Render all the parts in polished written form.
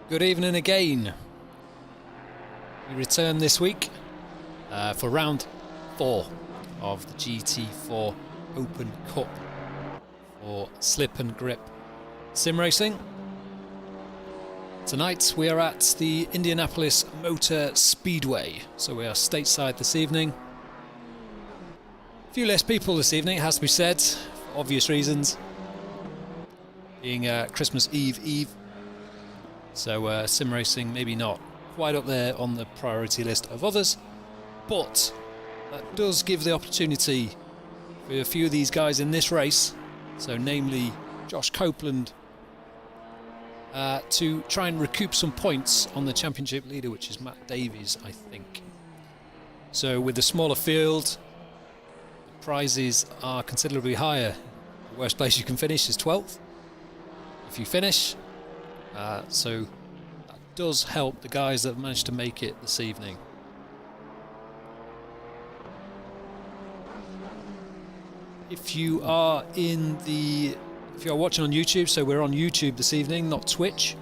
Good evening again. We return this week for round 4 of the GT4 Open Cup for Slip and Grip Sim Racing. Tonight we are at the Indianapolis Motor Speedway, so we are stateside this evening. A few less people this evening, it has to be said, for obvious reasons, being Christmas Eve. So sim racing maybe not quite up there on the priority list of others, but that does give the opportunity for a few of these guys in this race, so namely Josh Copeland, to try and recoup some points on the championship leader, which is Matt Davies, I think. So with the smaller field, the prizes are considerably higher. The worst place you can finish is 12th if you finish. So that does help the guys that have managed to make it this evening. If you are watching on YouTube, so we're on YouTube this evening, not Twitch.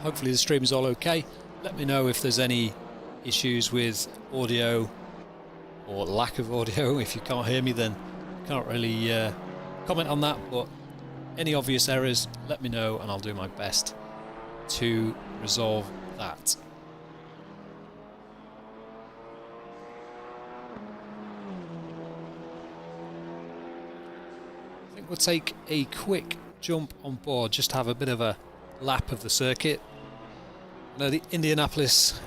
Hopefully the stream is all okay. Let me know if there's any issues with audio or lack of audio. If you can't hear me, then I can't really comment on that, but any obvious errors, let me know and I'll do my best to resolve that. I think we'll take a quick jump on board, just to have a bit of a lap of the circuit. I know the Indianapolis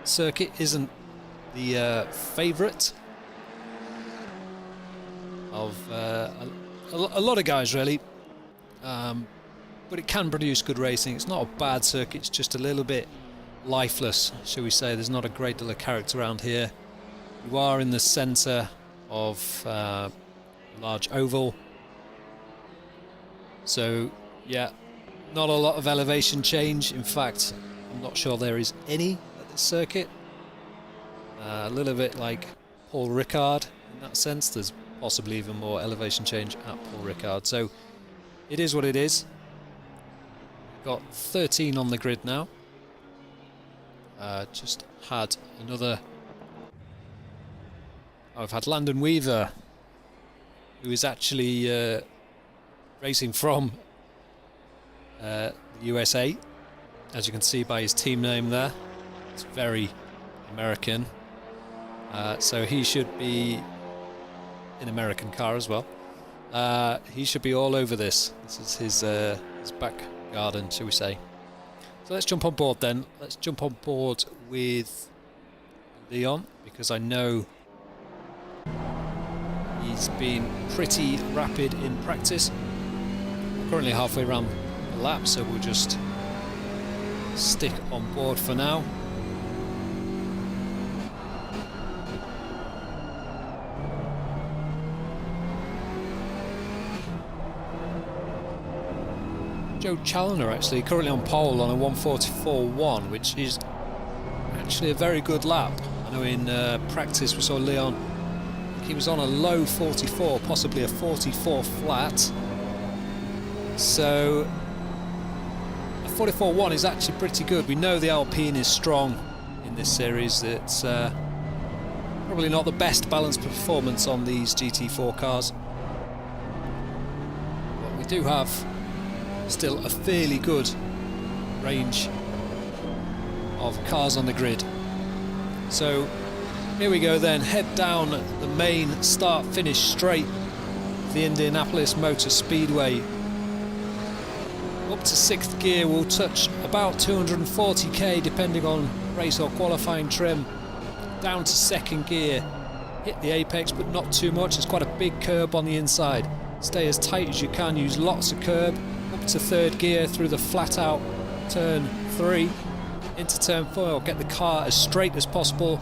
circuit isn't the favourite of a lot of guys, really. But it can produce good racing. It's not a bad circuit, it's just a little bit lifeless, shall we say. There's not a great deal of character around here. You are in the centre of a large oval, so yeah, not a lot of elevation change. In fact, I'm not sure there is any at this circuit. A little bit like Paul Ricard in that sense. There's possibly even more elevation change at Paul Ricard. So it is what it is. Got 13 on the grid now. Just had another... I've had Landon Weaver, who is actually racing from the USA, as you can see by his team name there. It's very American. So he should be in American car as well. He should be all over this. This is his back garden, shall we say. So let's jump on board then. Let's jump on board with Leon, because I know he's been pretty rapid in practice. We're currently halfway around the lap, so we'll just stick on board for now. Joe Challoner actually currently on pole on a 1:44.1, which is actually a very good lap. I know in practice we saw Leon, he was on a low 44, possibly a 44 flat. So a 44.1 is actually pretty good. We know the Alpine is strong in this series. It's probably not the best balanced performance on these GT4 cars, but we do have still a fairly good range of cars on the grid. So here we go then, head down the main start-finish straight of the Indianapolis Motor Speedway. Up to 6th gear, we'll touch about 240k depending on race or qualifying trim. Down to 2nd gear, hit the apex but not too much. It's quite a big curb on the inside. Stay as tight as you can, use lots of curb. Up to 3rd gear through the flat out turn 3 into turn 4. Get the car as straight as possible.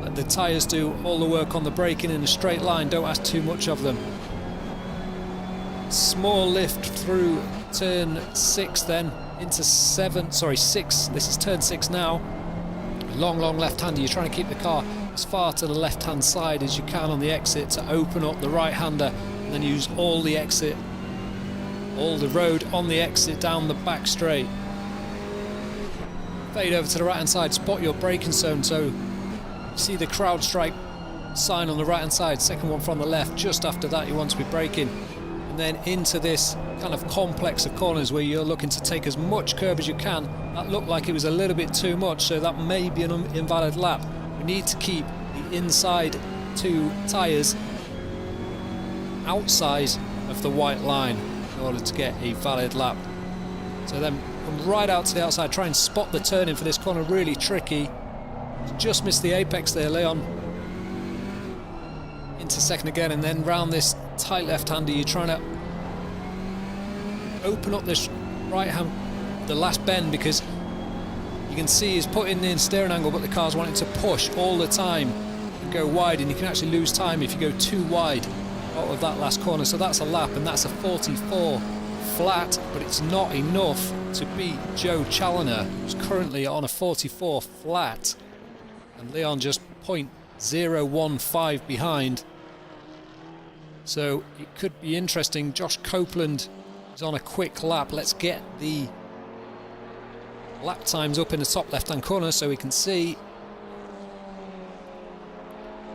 Let the tyres do all the work on the braking in a straight line. Don't ask too much of them. Small lift through turn 6 then into 6. This is turn 6 now. Long left-hander. You're trying to keep the car as far to the left-hand side as you can on the exit to open up the right-hander, and then use all the road on the exit down the back straight. fade over to the right hand side, spot your braking zone. So you see the crowd strike sign on the right hand side, second one from the left. Just after that you want to be braking, and then into this kind of complex of corners where you're looking to take as much curb as you can. That looked like it was a little bit too much, so that may be an invalid lap. We need to keep the inside two tyres outside of the white line in order to get a valid lap. So then come right out to the outside, try and spot the turning for this corner, really tricky. Just missed the apex there, Leon. Into second again, and then round this tight left-hander, you're trying to open up this right hand, the last bend, because you can see he's putting in steering angle, but the car's wanting to push all the time and go wide, and you can actually lose time if you go too wide out of that last corner. So that's a lap, and that's a 44 flat, but it's not enough to beat Joe Challoner, who's currently on a 44 flat, and Leon just 0.015 behind. So it could be interesting. Josh Copeland is on a quick lap. Let's get the lap times up in the top left hand corner so we can see.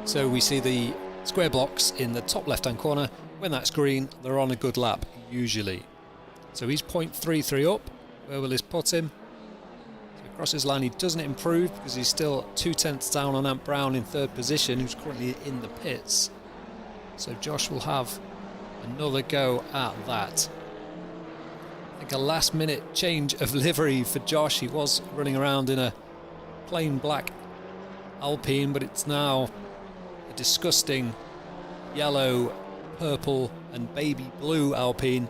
So we see the square blocks in the top left hand corner. When that's green, they're on a good lap usually. So he's 0.33 up. Where will this put him? So across his line, he doesn't improve because he's still 2/10 down on Ant Brown in third position, who's currently in the pits. So Josh will have another go at that. I think a last minute change of livery for Josh. He was running around in a plain black Alpine, but it's now a disgusting yellow, purple and baby blue Alpine.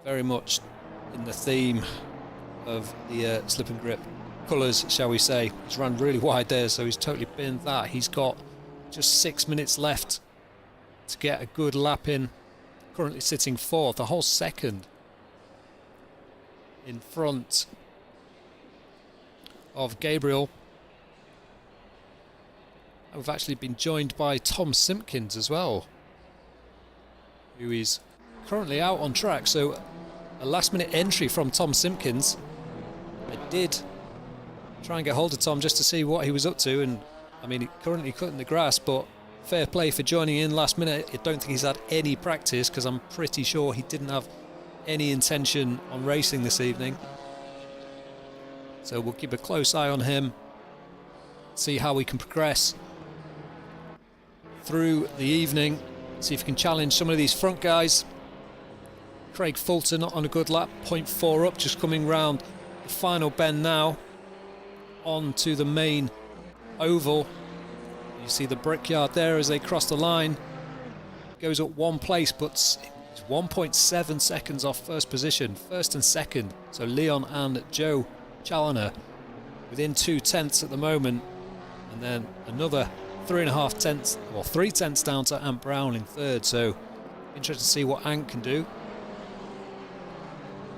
Very much in the theme of the Slip and Grip colours, shall we say. He's run really wide there, so he's totally binned that. He's got just 6 minutes left to get a good lap in. Currently sitting fourth, a whole second in front of Gabriel. And we've actually been joined by Tom Simpkins as well, who is currently out on track. So a last minute entry from Tom Simpkins. I did try and get hold of Tom just to see what he was up to, and I mean, he's currently cutting the grass, but fair play for joining in last minute. I don't think he's had any practice, because I'm pretty sure he didn't have any intention on racing this evening. So we'll keep a close eye on him, see how we can progress through the evening, see if we can challenge some of these front guys. Craig Fulton on a good lap, 0.4 up, just coming round the final bend now onto the main oval. You see the brickyard there as they cross the line. Goes up one place, but it's 1.7 seconds off first position, first and second. So Leon and Joe Challoner within 2/10 at the moment, and then another 3.5 tenths, or 3 tenths down to Ant Brown in third. So interested to see what Ant can do.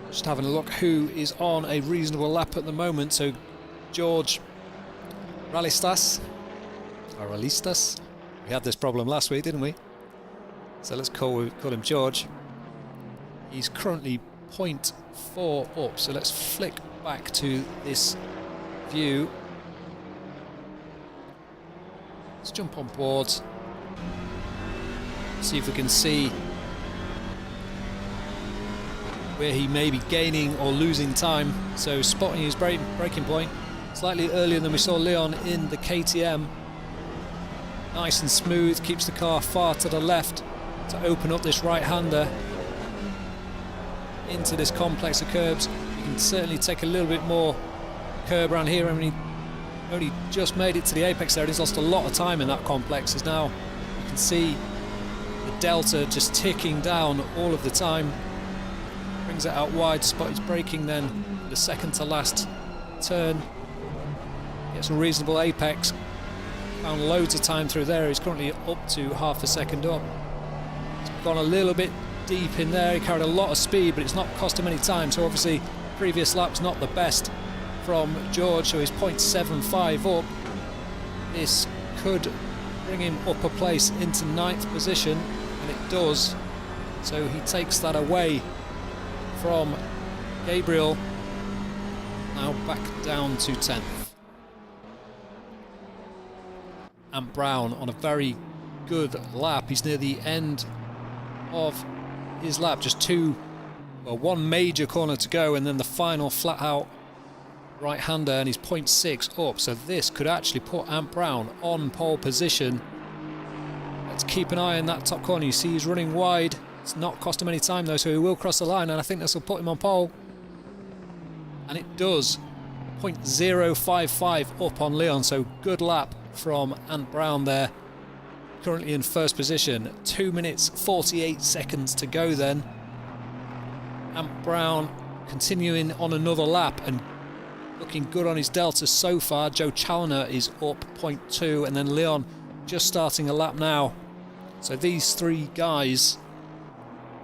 Just having a look who is on a reasonable lap at the moment. So George Ralistas. We had this problem last week, didn't we? So let's call him George. He's currently 0.4 up. So let's flick back to this view. Let's jump on board. See if we can see where he may be gaining or losing time. So spotting his braking point slightly earlier than we saw Leon in the KTM. Nice and smooth, keeps the car far to the left to open up this right-hander into this complex of curbs. You can certainly take a little bit more curb around here. I mean, he only just made it to the apex there. He's lost a lot of time in that complex, as now you can see the delta just ticking down all of the time. Brings it out wide, spot his braking then, the second to last turn. Gets a reasonable apex. Found loads of time through there. He's currently up to half a second up. He's gone a little bit deep in there. He carried a lot of speed, but it's not cost him any time. So obviously previous lap's not the best from George, so he's 0.75 up. This could bring him up a place into 9th position, and it does. So he takes that away from Gabriel. now back down to 10th. And Brown on a very good lap. He's near the end of his lap. Just one major corner to go, and then the final flat out right-hander, and he's 0.6 up. So this could actually put Ant Brown on pole position. Let's keep an eye on that top corner. You see he's running wide. It's not cost him any time though, so he will cross the line, and I think this will put him on pole. And it does. 0.055 up on Leon, so good lap from Ant Brown there. Currently in first position. 2 minutes 48 seconds to go then. Ant Brown continuing on another lap and looking good on his delta so far. Joe Challoner is up 0.2, and then Leon just starting a lap now. So these three guys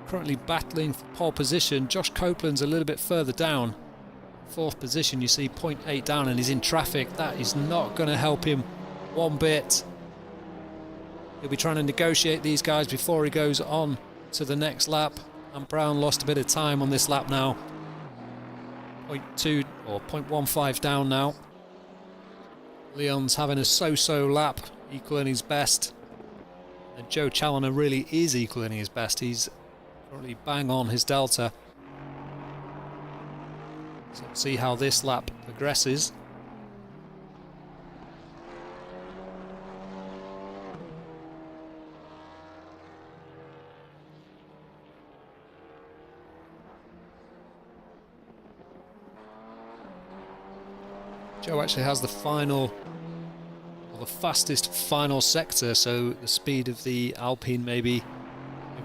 currently battling for pole position. Josh Copeland's a little bit further down. Fourth position, you see 0.8 down, and he's in traffic. That is not going to help him one bit. He'll be trying to negotiate these guys before he goes on to the next lap. And Brown lost a bit of time on this lap now. 0.2 or 0.15 down now. Leon's having a so-so lap, equaling his best. And Joe Challoner really is equaling his best. He's currently bang on his delta. So let's see how this lap progresses. Joe actually has the fastest final sector, so the speed of the Alpine maybe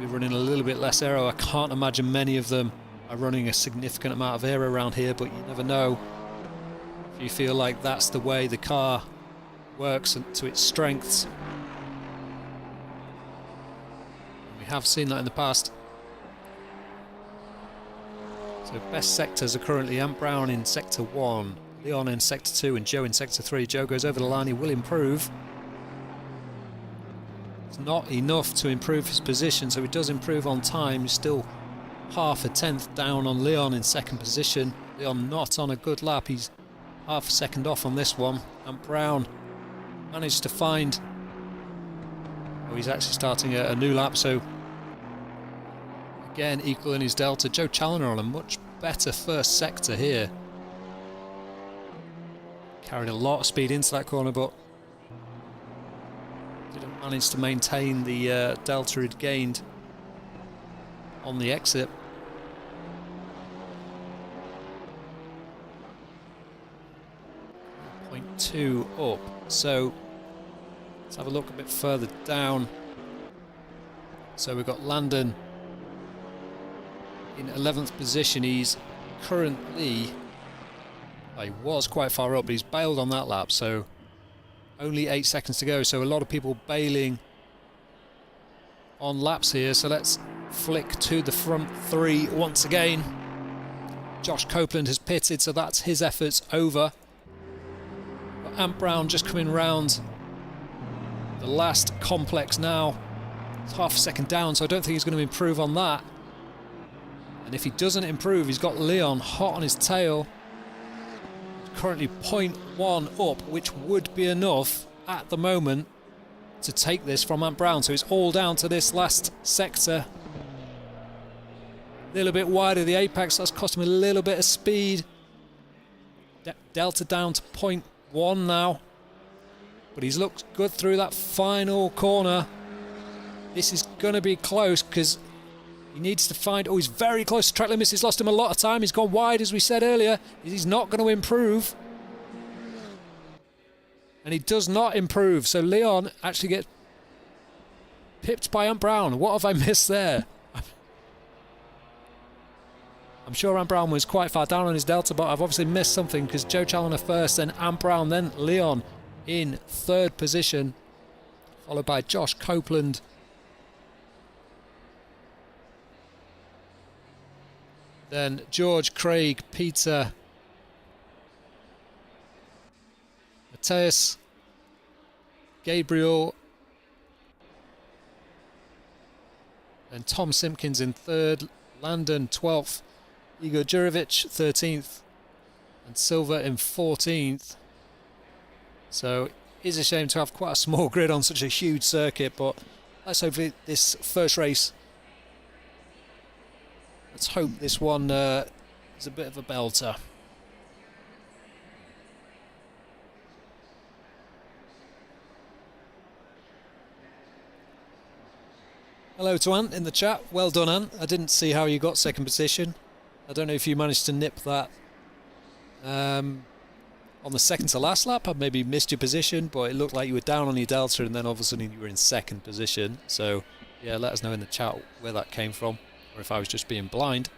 running a little bit less aero. I can't imagine many of them are running a significant amount of aero around here, but you never know. If you feel like that's the way the car works and to its strengths. We have seen that in the past. So best sectors are currently Ant Brown in sector 1, Leon in sector 2, and Joe in sector 3. Joe goes over the line, he will improve. It's not enough to improve his position, so he does improve on time. He's still half a tenth down on Leon in second position. Leon not on a good lap, he's half a second off on this one. And Brown managed to find... Oh, he's actually starting a new lap, so again equaling his delta. Joe Challoner on a much better first sector here. Carried a lot of speed into that corner, but didn't manage to maintain the delta he'd gained on the exit. .2 up. So let's have a look a bit further down. So we've got Landon in 11th position. He's currently... He was quite far up, but he's bailed on that lap, so only 8 seconds to go. So a lot of people bailing on laps here. So let's flick to the front three once again. Josh Copeland has pitted, so that's his efforts over. But Ant Brown just coming round the last complex now. It's half a second down, so I don't think he's going to improve on that. And if he doesn't improve, he's got Leon hot on his tail. Currently 0.1 up, which would be enough at the moment to take this from Ant Brown. So it's all down to this last sector. A little bit wide of the apex, that's cost him a little bit of speed. Delta down to 0.1 now. But he's looked good through that final corner. This is going to be close because he needs to find... Oh, he's very close to track limits. He's lost him a lot of time. He's gone wide, as we said earlier. He's not going to improve. And he does not improve. So Leon actually gets pipped by Ant Brown. What have I missed there? I'm sure Ant Brown was quite far down on his delta, but I've obviously missed something because Joe Challoner first, then Ant Brown, then Leon in third position, followed by Josh Copeland. Then George, Craig, Peter, Matthias, Gabriel, and Tom Simpkins in third, Landon 12th, Igor Jurovic 13th, and Silver in 14th. So it is a shame to have quite a small grid on such a huge circuit, but let's hope this first race, let's hope this one is a bit of a belter. Hello to Ant in the chat. Well done, Ant. I didn't see how you got second position. I don't know if you managed to nip that on the second to last lap. I maybe missed your position, but it looked like you were down on your delta and then all of a sudden you were in second position. So yeah, let us know in the chat where that came from, or if I was just being blind.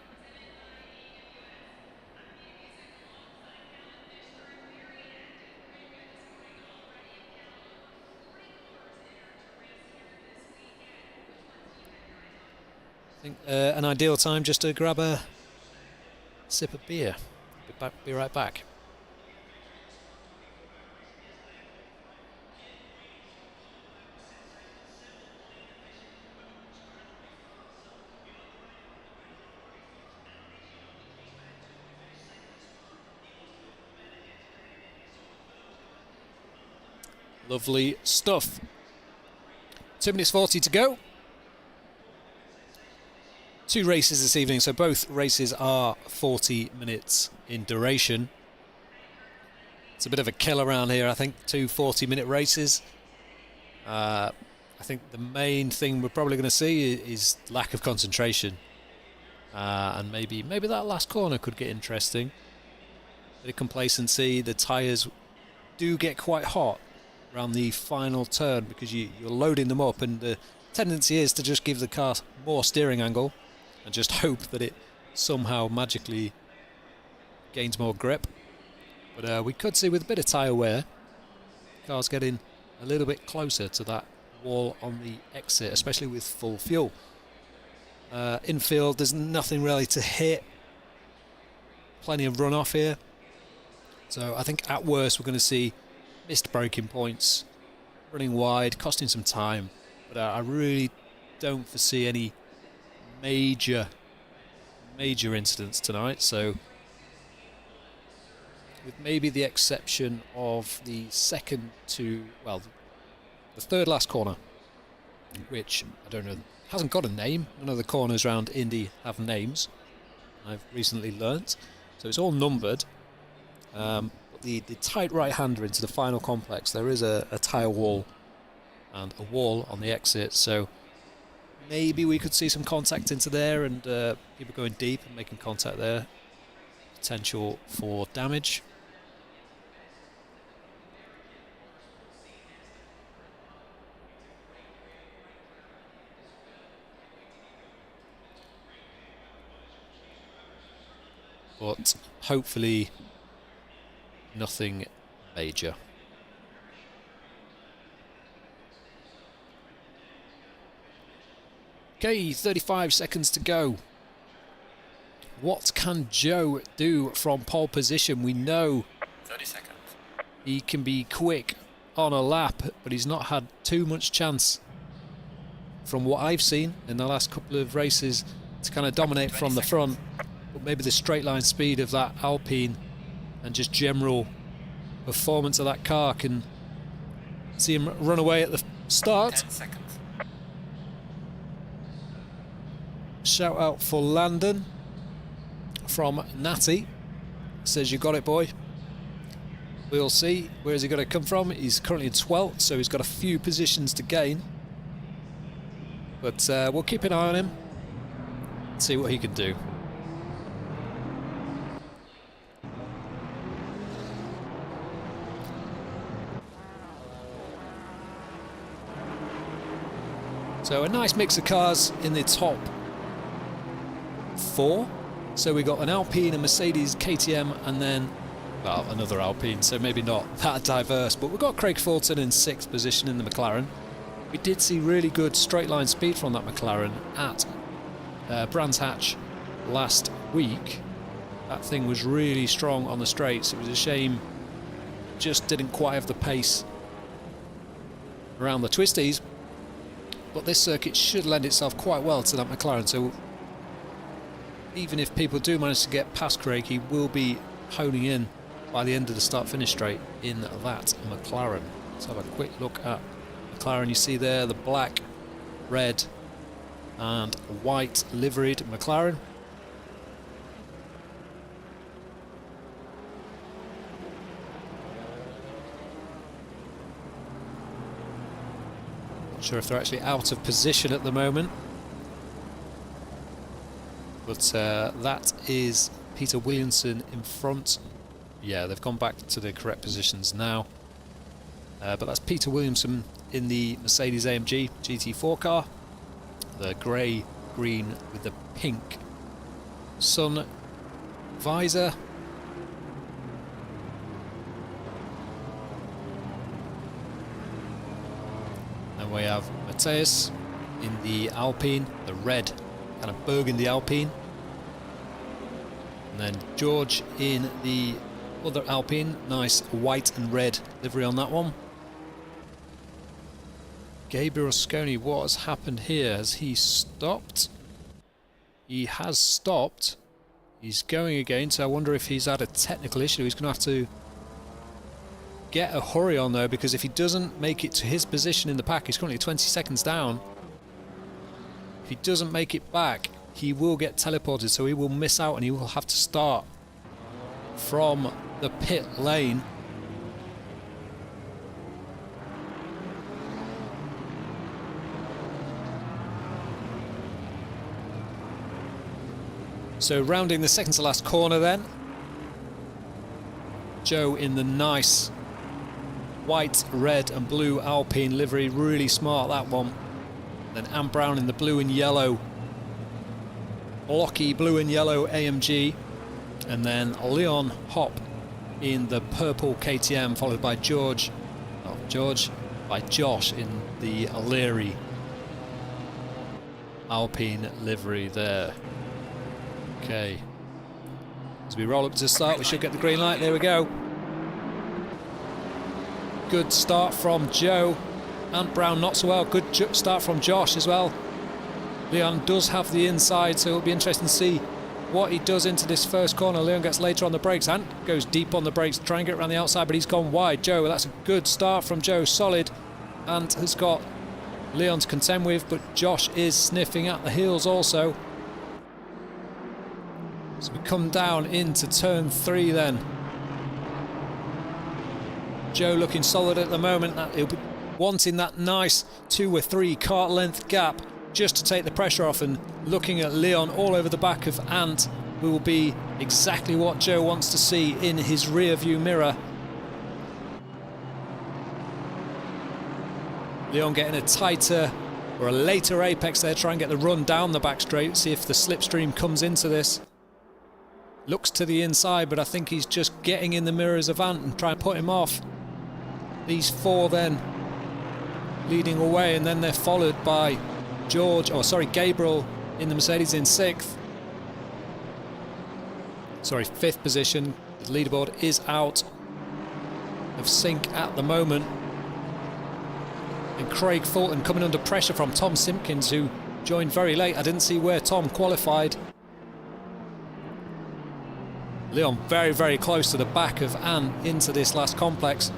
I think an ideal time just to grab a sip of beer. Be right back. Lovely stuff. 2 minutes 40 to go. 2 races this evening, so both races are 40 minutes in duration. It's a bit of a kill around here, I think, 2 40-minute races. I think the main thing we're probably going to see is lack of concentration. And maybe that last corner could get interesting. Bit of complacency. The tyres do get quite hot around the final turn because you're loading them up, and the tendency is to just give the car more steering angle and just hope that it somehow magically gains more grip. But we could see with a bit of tyre wear, cars getting a little bit closer to that wall on the exit, especially with full fuel. Infield, there's nothing really to hit. Plenty of runoff here. So I think at worst we're going to see missed braking points, running wide, costing some time. But I really don't foresee any major incidents tonight. So with maybe the exception of the third last corner, which I don't know, hasn't got a name. None of the corners around Indy have names, I've recently learnt. So it's all numbered. But the tight right-hander into the final complex, there is a tyre wall and a wall on the exit. So maybe we could see some contact into there and people going deep and making contact there. Potential for damage. But hopefully nothing major. Okay, 35 seconds to go. What can Joe do from pole position? We know 30 seconds. He can be quick on a lap, but he's not had too much chance from what I've seen in the last couple of races to kind of dominate from the front. But maybe the straight line speed of that Alpine and just general performance of that car can see him run away at the start. 10 seconds. Shout out for Landon from Natty. Says, you got it, boy. We'll see. Where's he going to come from? He's currently in 12th, so he's got a few positions to gain. But we'll keep an eye on him, see what he can do. So a nice mix of cars in the top 4. So we got an Alpine, a Mercedes KTM, and then, well, another Alpine, so maybe not that diverse. But we've got Craig Fulton in 6th position in the McLaren. We did see really good straight line speed from that McLaren at Brands Hatch last week. That thing was really strong on the straights. It was a shame just didn't quite have the pace around the twisties. But this circuit should lend itself quite well to that McLaren. So even if people do manage to get past Craig, he will be honing in by the end of the start-finish straight in that McLaren. Let's have a quick look at McLaren. You see there the black, red and white liveried McLaren. Not sure if they're actually out of position at the moment, but that is Peter Williamson in front. Yeah, they've gone back to the correct positions now. But that's Peter Williamson in the Mercedes-AMG GT4 car. The grey, green with the pink sun visor. Then we have Matthias in the Alpine, the red kind of burgundy Alpine. And then George in the other Alpine, nice white and red livery on that one. Gabriel Scheule, what has happened here? Has he stopped? He has stopped. He's going again, so I wonder if he's had a technical issue. He's going to have to get a hurry on though, because if he doesn't make it to his position in the pack, he's currently 20 seconds down. If he doesn't make it back, he will get teleported, so he will miss out and he will have to start from the pit lane. So rounding the second to last corner then. Joe in the nice white, red and blue Alpine livery, really smart that one. Then Anne Brown in the blue and yellow, blocky blue and yellow AMG. And then Leon Hop in the purple KTM, followed by Josh in the O'Leary Alpine livery there. Okay, as we roll up to the start, we should get the green light. There we go. Good start from Joe. Ant Brown not so well. Good start from Josh as well. Leon does have the inside, so it'll be interesting to see what he does into this first corner. Leon gets later on the brakes. Ant goes deep on the brakes to try and get around the outside, but he's gone wide. Joe, that's a good start from Joe, solid. Ant has got Leon to contend with, but Josh is sniffing at the heels also. So we come down into turn 3 then. Joe looking solid at the moment. He'll be wanting that nice 2 or 3 kart length gap just to take the pressure off, and looking at Leon all over the back of Ant, who will be exactly what Joe wants to see in his rear view mirror. Leon getting a tighter or a later apex there, try and get the run down the back straight, see if the slipstream comes into this. Looks to the inside, but I think he's just getting in the mirrors of Ant and trying to put him off. These 4 then leading away, and then they're followed by Gabriel in the Mercedes in 6th. 5th position. The leaderboard is out of sync at the moment. And Craig Fulton coming under pressure from Tom Simpkins, who joined very late. I didn't see where Tom qualified. Leon very, very close to the back of Ant into this last complex.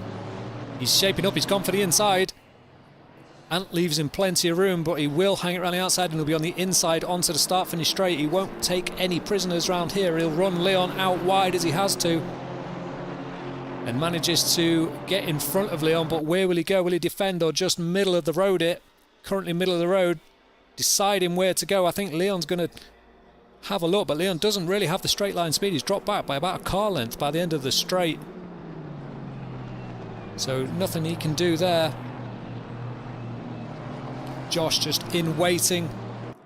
He's shaping up, he's gone for the inside. Ant leaves him plenty of room, but he will hang it around the outside and he'll be on the inside onto the start finish straight. He won't take any prisoners around here. He'll run Leon out wide as he has to, and manages to get in front of Leon. But where will he go? Will he defend or just middle of the road it? Currently middle of the road, deciding where to go. I think Leon's going to have a look, but Leon doesn't really have the straight line speed. He's dropped back by about a car length by the end of the straight, so nothing he can do there. Josh just in waiting,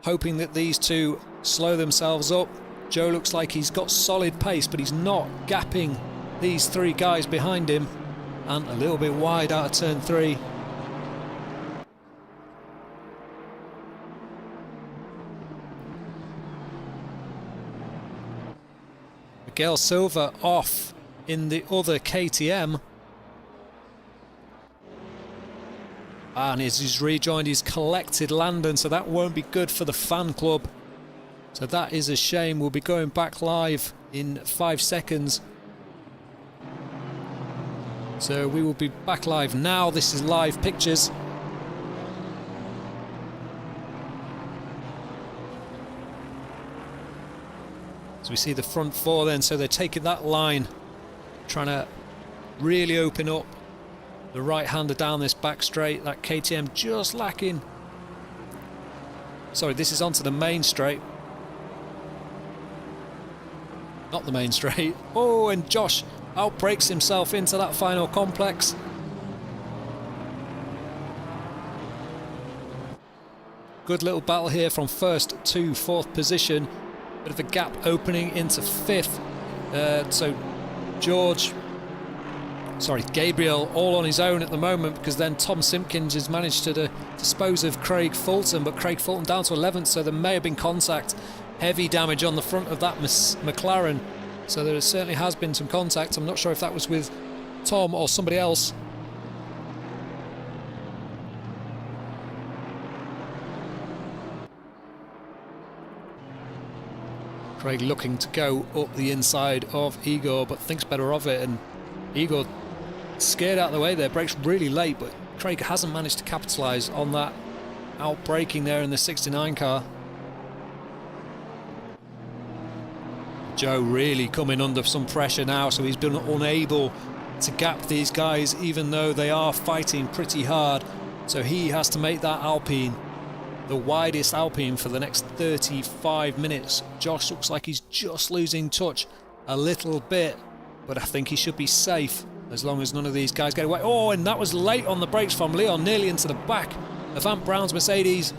hoping that these two slow themselves up. Joe looks like he's got solid pace, but he's not gapping these 3 guys behind him, and a little bit wide out of turn 3. Miguel Silva off in the other KTM. And he's rejoined, he's collected Landon, so that won't be good for the fan club. So that is a shame. We'll be going back live in 5 seconds So we will be back live now. This is live pictures. So we see the front four then, so they're taking that line, trying to really open up the right-hander down this back straight. That KTM just lacking. Sorry, this is onto the main straight. Not the main straight. Oh, and Josh outbrakes himself into that final complex. Good little battle here from first to fourth position. Bit of a gap opening into fifth. So Gabriel all on his own at the moment, because then Tom Simpkins has managed to dispose of Craig Fulton, but Craig Fulton down to 11th, so there may have been contact. Heavy damage on the front of that McLaren, so there certainly has been some contact. I'm not sure if that was with Tom or somebody else. Craig looking to go up the inside of Igor, but thinks better of it, and Igor scared out of the way there, brakes really late, but Craig hasn't managed to capitalise on that outbraking there in the 69 car. Joe really coming under some pressure now, so he's been unable to gap these guys, even though they are fighting pretty hard. So he has to make that Alpine the widest Alpine for the next 35 minutes. Josh looks like he's just losing touch a little bit, but I think he should be safe as long as none of these guys get away. Oh, and that was late on the brakes from Leon, nearly into the back of Ant Brown's Mercedes,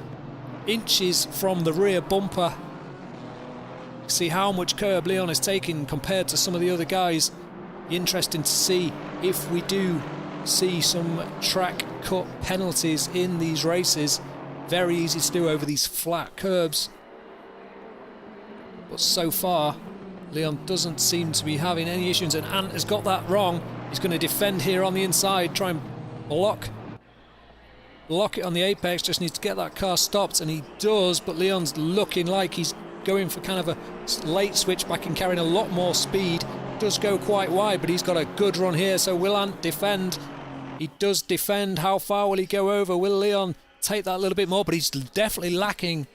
inches from the rear bumper. See how much curb Leon is taking compared to some of the other guys. Interesting to see if we do see some track cut penalties in these races. Very easy to do over these flat curbs, but so far Leon doesn't seem to be having any issues, and Ant has got that wrong. He's going to defend here on the inside, try and block it on the apex, just needs to get that car stopped, and he does, but Leon's looking like he's going for kind of a late switchback and carrying a lot more speed. Does go quite wide, but he's got a good run here, so will Ant defend? He does defend. How far will he go over? Will Leon take that a little bit more? But he's definitely lacking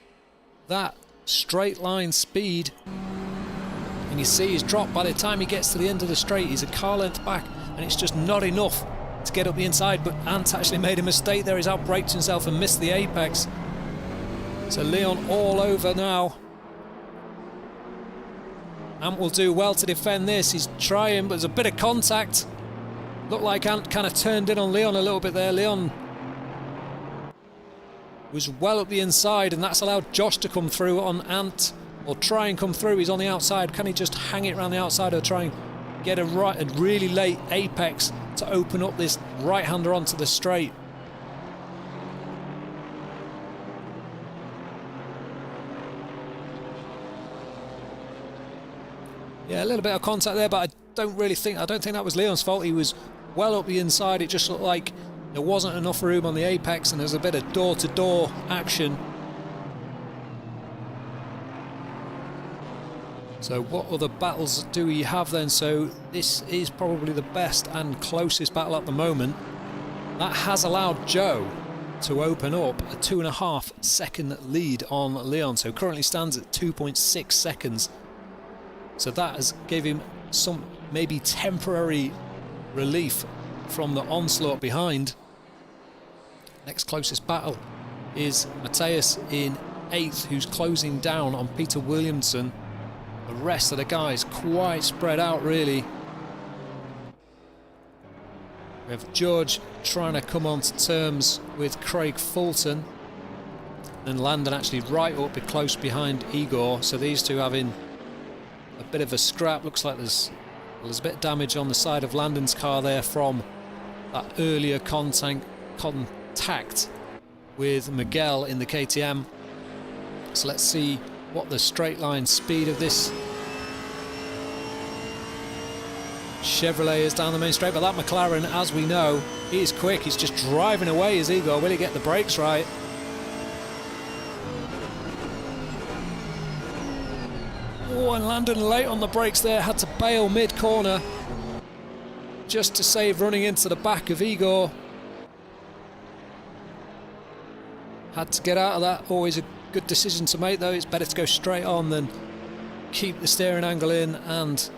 that straight line speed, and you see he's dropped by the time he gets to the end of the straight. He's a car length back, and it's just not enough to get up the inside. But Ant actually made a mistake there. He's outbraked himself and missed the apex, so Leon all over now. Ant will do well to defend this. He's trying, but there's a bit of contact. Looked like Ant kind of turned in on Leon a little bit there. Leon was well up the inside, and that's allowed Josh to come through on Ant, or try and come through. He's on the outside. Can he just hang it around the outside, or try and get a really late apex to open up this right-hander onto the straight? Yeah, a little bit of contact there, but I don't think that was Leon's fault. He was well up the inside. It just looked like there wasn't enough room on the apex, and there's a bit of door-to-door action. So what other battles do we have then? So this is probably the best and closest battle at the moment. That has allowed Joe to open up a 2.5 second lead on Leon. So currently stands at 2.6 seconds. So that has gave him some maybe temporary relief from the onslaught behind. Next closest battle is Matthias in 8th, who's closing down on Peter Williamson. The rest of the guys quite spread out, really. We have George trying to come on to terms with Craig Fulton, and Landon actually right up close behind Igor. So these two having a bit of a scrap. Looks like there's a bit of damage on the side of Landon's car there from that earlier contact with Miguel in the KTM. So let's see what the straight line speed of this Chevrolet is down the main straight. But that McLaren, as we know, he is quick. He's just driving away as Igor. Will he get the brakes right? Oh, and Landon late on the brakes there, had to bail mid-corner. just to save running into the back of Igor. Had to get out of that. Always a good decision to make, though. It's better to go straight on than keep the steering angle in and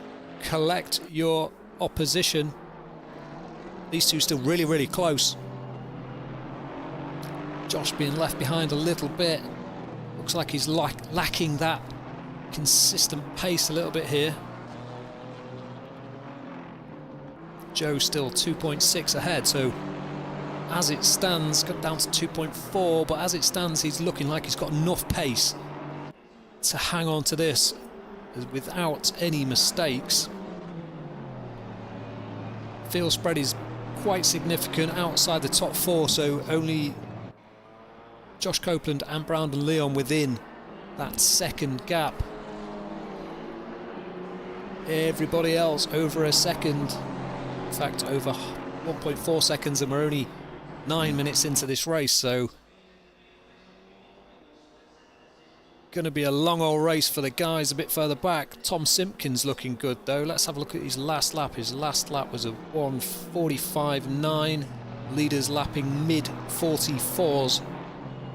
collect your opposition. These two still really, really close. Josh being left behind a little bit. Looks like he's lacking that consistent pace a little bit here. Joe still 2.6 ahead, so as it stands, got down to 2.4, but as it stands, he's looking like he's got enough pace to hang on to this without any mistakes. Field spread is quite significant outside the top four, so only Josh Copeland and Brandon Leon within that second gap. Everybody else over a second. In fact, over 1.4 seconds, and we're only 9 minutes into this race, so going to be a long old race for the guys a bit further back. Tom Simpkins looking good though. Let's have a look at his last lap. His last lap was a 1:45.9. Leaders lapping mid 44s,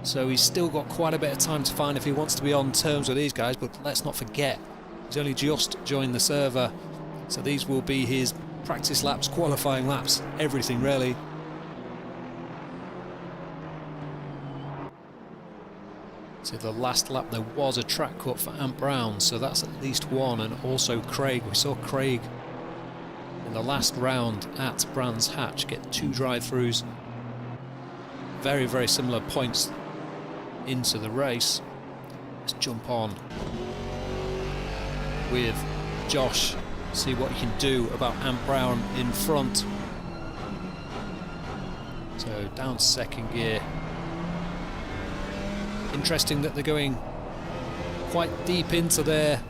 so he's still got quite a bit of time to find if he wants to be on terms with these guys. But let's not forget, he's only just joined the server, so these will be his practice laps, qualifying laps, everything really. So the last lap there was a track cut for Ant Brown, so that's at least one, and also Craig. We saw Craig in the last round at Brands Hatch get 2 drive-throughs. Very, very similar points into the race. Let's jump on with Josh, see what he can do about Ant Brown in front. So down to second gear. Interesting that they're going quite deep into their...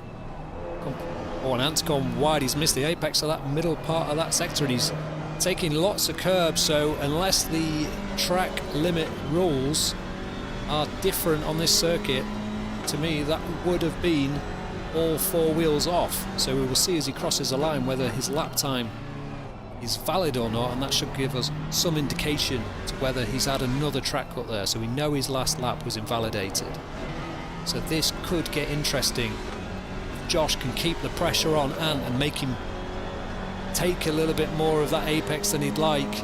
Oh, and Ant's gone wide. He's missed the apex of that middle part of that sector, and he's taking lots of curbs. So unless the track limit rules are different on this circuit, to me that would have been all 4 wheels off. So we will see as he crosses the line whether his lap time is valid or not, and that should give us some indication to whether he's had another track cut there. So we know his last lap was invalidated. So this could get interesting. Josh can keep the pressure on Ant and make him take a little bit more of that apex than he'd like.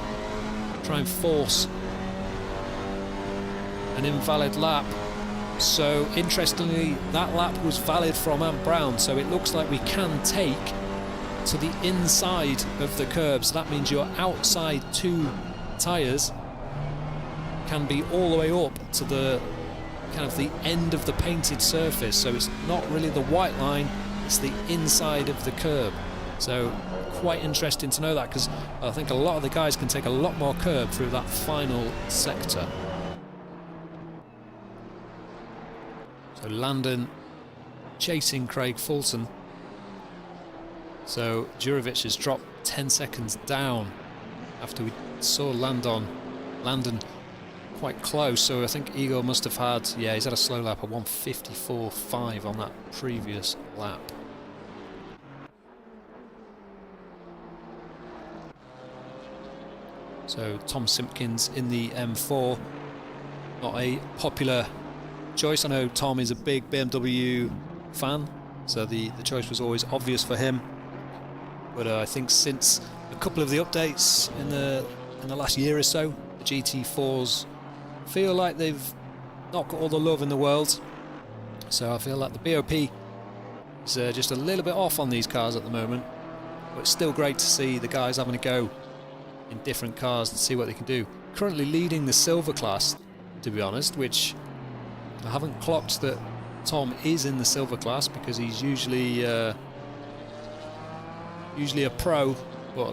Try and force an invalid lap. So interestingly, that lap was valid from Ant Brown, so it looks like we can take to the inside of the curbs. That means your outside 2 tyres can be all the way up to the kind of the end of the painted surface, so it's not really the white line, it's the inside of the curb. So quite interesting to know that, because I think a lot of the guys can take a lot more curb through that final sector. So Landon chasing Craig Fulton. So Jurovic has dropped 10 seconds down after we saw Landon quite close. So I think Igor must have had, yeah, he's had a slow lap, a 1:54.5 on that previous lap. So Tom Simpkins in the M4, not a popular choice. I know Tom is a big BMW fan, so the choice was always obvious for him. But I think since a couple of the updates in the last year or so, the GT4s feel like they've not got all the love in the world. So I feel like the BOP is just a little bit off on these cars at the moment. But it's still great to see the guys having a go in different cars and see what they can do. Currently leading the silver class, to be honest, which I haven't clocked that Tom is in the silver class, because he's usually a pro, but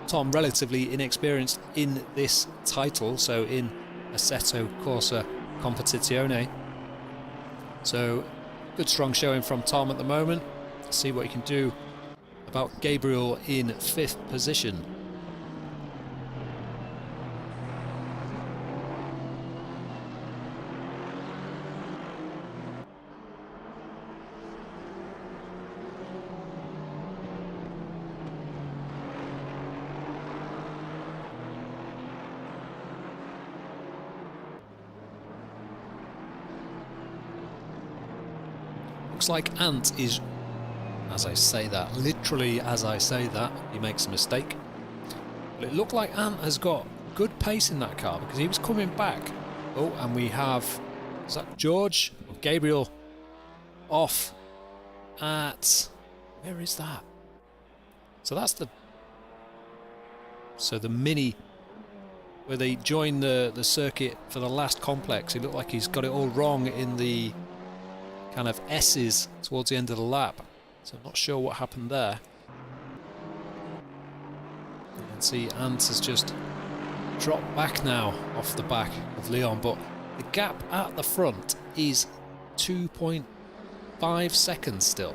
Tom relatively inexperienced in this title, so in Assetto Corsa Competizione. So good strong showing from Tom at the moment. Let's see what he can do about Gabriel in 5th position. looks like Ant is, as I say that, literally as I say that, he makes a mistake. But it looked like Ant has got good pace in that car because he was coming back. Oh, and we have, is that George or Gabriel off at, where is that? So that's the mini where they join the circuit for the last complex. It looked like he's got it all wrong in the kind of S's towards the end of the lap. So I'm not sure what happened there. You can see Ant has just dropped back now off the back of Leon, but the gap at the front is 2.5 seconds still.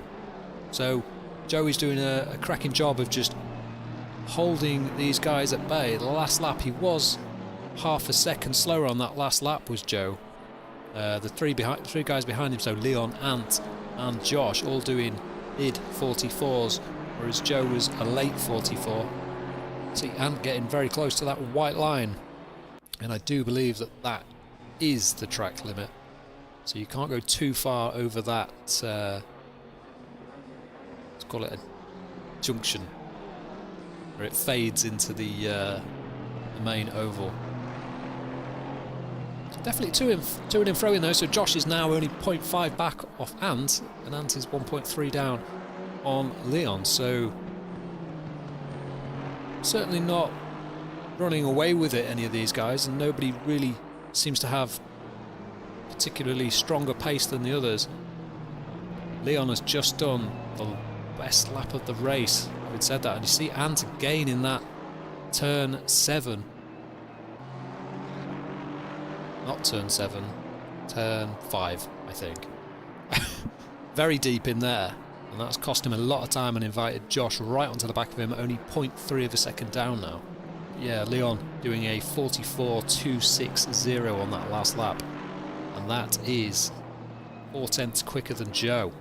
So Joey's doing a cracking job of just holding these guys at bay. The last lap he was half a second slower on that last lap was Joe. The three guys behind him, so Leon, Ant and Josh, all doing mid 44s, whereas Joe was a late 44. See Ant getting very close to that white line, and I do believe that that is the track limit, so you can't go too far over that, let's call it a junction, where it fades into the main oval. Definitely to and fro in though, so Josh is now only 0.5 back off Ant, and Ant is 1.3 down on Leon, so certainly not running away with it, any of these guys, and nobody really seems to have particularly stronger pace than the others. Leon has just done the best lap of the race, having said that, and you see Ant again in that turn 7. Not turn 7, turn 5, I think. Very deep in there, and that's cost him a lot of time and invited Josh right onto the back of him, only 0.3 of a second down now. Yeah, Leon doing a 44.260 on that last lap, and that is 4 tenths quicker than Joe.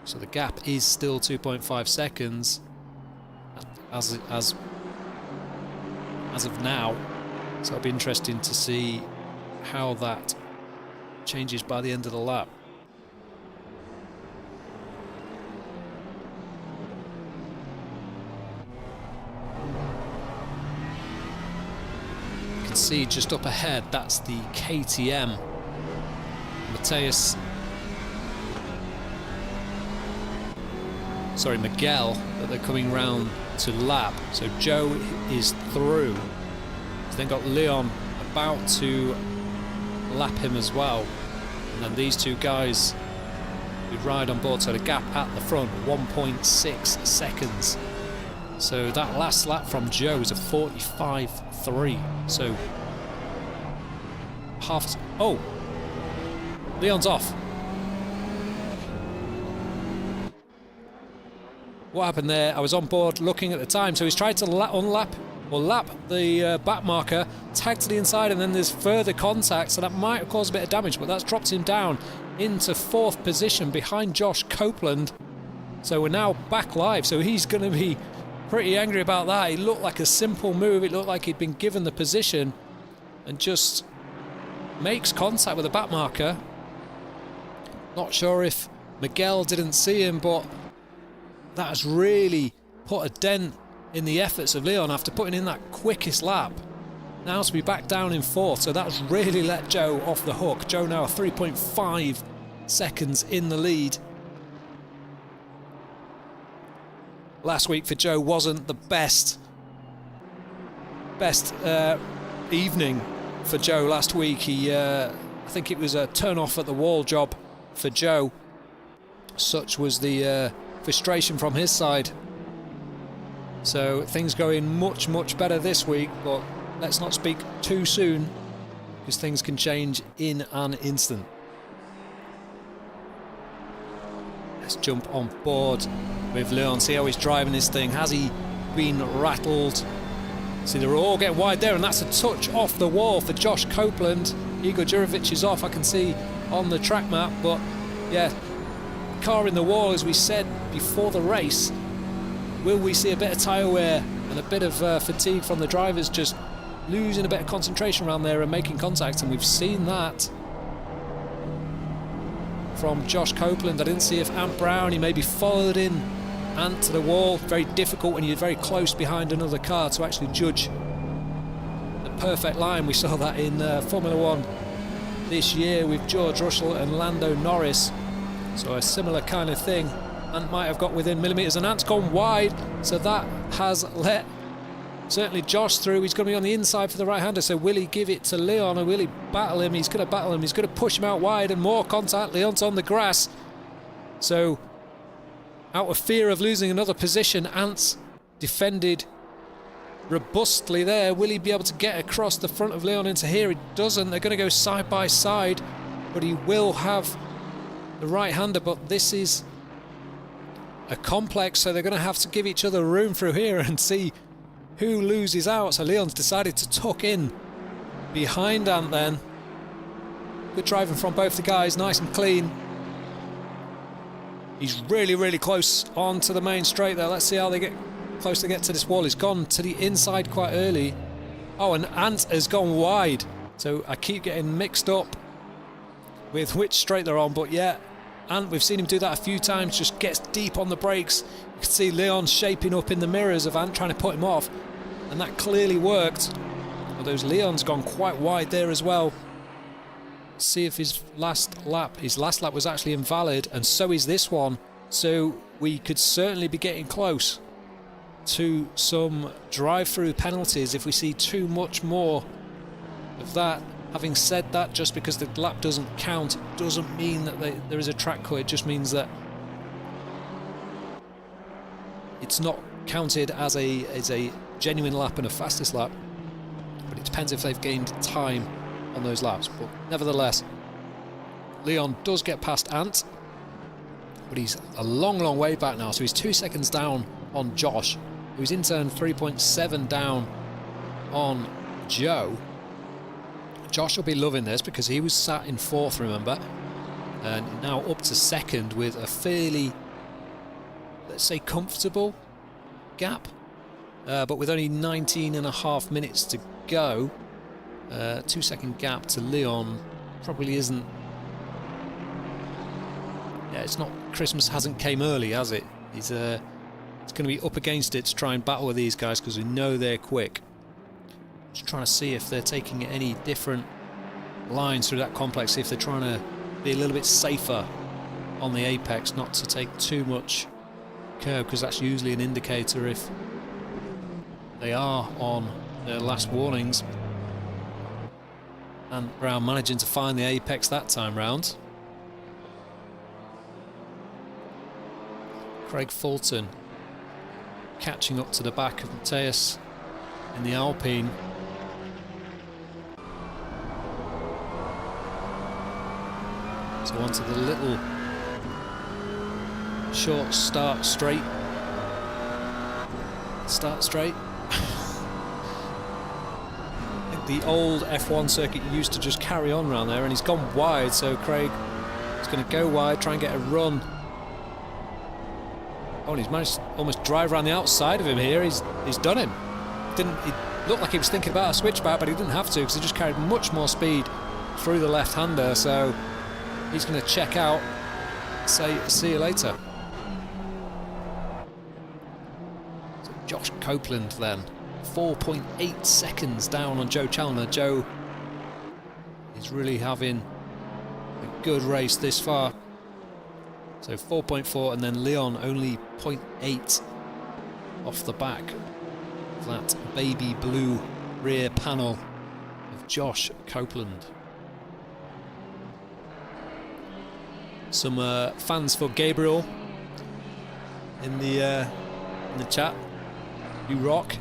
So the gap is still 2.5 seconds as of now, so it'll be interesting to see how that changes by the end of the lap. You can see just up ahead, that's the KTM. Miguel, that they're coming round to lap. So Joe is through. He's then got Leon about to lap him as well, and then these two guys who ride on board, so the gap at the front 1.6 seconds. So that last lap from Joe is a 45.3, so half. Oh, Leon's off. What happened there? I was on board looking at the time, so he's tried to lap the back marker, tag to the inside, and then there's further contact, so that might have caused a bit of damage, but that's dropped him down into 4th position behind Josh Copeland. So we're now back live, so he's going to be pretty angry about that. It looked like a simple move, it looked like he'd been given the position and just makes contact with the back marker. Not sure if Miguel didn't see him, but that has really put a dent in the efforts of Leon after putting in that quickest lap. Now to be back down in 4th, so that's really let Joe off the hook. Joe now 3.5 seconds in the lead. Last week for Joe wasn't the best evening for Joe last week. He, I think it was a turn off at the wall job for Joe. Such was the frustration from his side. So things going much better this week, but let's not speak too soon because things can change in an instant. Let's jump on board with Leon, see how he's driving this thing. Has he been rattled? See, they're all getting wide there, and that's a touch off the wall for Josh Copeland. Igor Jurovic is off, I can see on the track map, but yeah, car in the wall, as we said before the race. Will we see a bit of tyre wear and a bit of fatigue from the drivers, just losing a bit of concentration around there and making contact? And we've seen that from Josh Copeland. I didn't see if Ant Brown, he maybe followed in Ant to the wall. Very difficult when you're very close behind another car to actually judge the perfect line. We saw that in Formula One this year with George Russell and Lando Norris. So a similar kind of thing. Ant might have got within millimetres, and Ant's gone wide, so that has let certainly Josh through. He's going to be on the inside for the right-hander, so will he give it to Leon, or will he battle him? He's going to battle him. He's going to push him out wide, and more contact. Leon's on the grass. So out of fear of losing another position, Ant's defended robustly there. Will he be able to get across the front of Leon into here? He doesn't. They're going to go side by side, but he will have the right-hander. But this is a complex, so they're going to have to give each other room through here and see who loses out. So Leon's decided to tuck in behind Ant then. Good driving from both the guys, nice and clean. He's really, really close on to the main straight there. Let's see how they get close to get to this wall. He's gone to the inside quite early. Oh, and Ant has gone wide. So I keep getting mixed up with which straight they're on, but yeah, Ant, we've seen him do that a few times, just gets deep on the brakes. You can see Leon shaping up in the mirrors of Ant, trying to put him off, and that clearly worked. Although Leon's gone quite wide there as well. Let's see if his last lap was actually invalid, and so is this one. So we could certainly be getting close to some drive-through penalties if we see too much more of that. Having said that, just because the lap doesn't count doesn't mean that there is a track cut. It just means that it's not counted as a genuine lap and a fastest lap. But it depends if they've gained time on those laps. But nevertheless, Leon does get past Ant, but he's a long, long way back now. So he's 2 seconds down on Josh, who's in turn 3.7 down on Joe. Josh will be loving this because he was sat in fourth, remember, and now up to second with a fairly, let's say, comfortable gap, but with only 19.5 minutes to go. 2 second gap to Leon probably isn't, yeah, it's not, Christmas hasn't came early, has it? It's going to be up against it to try and battle with these guys because we know they're quick. Just trying to see if they're taking any different lines through that complex, see if they're trying to be a little bit safer on the apex, not to take too much curb, because that's usually an indicator if they are on their last warnings. And Brown managing to find the apex that time round. Craig Fulton catching up to the back of Mateus in the Alpine. So onto the little short start straight. The old F1 circuit used to just carry on around there, and he's gone wide, so Craig is going to go wide, try and get a run. Oh, and he's managed to almost drive around the outside of him here. He's done him. He looked like he was thinking about a switchback, but he didn't have to because he just carried much more speed through the left-hander, so he's going to check out, say see you later. So Josh Copeland then, 4.8 seconds down on Joe Challoner. Joe is really having a good race this far. So 4.4, and then Leon only 0.8 off the back of that baby blue rear panel of Josh Copeland. Some fans for Gabriel in the chat. You rock.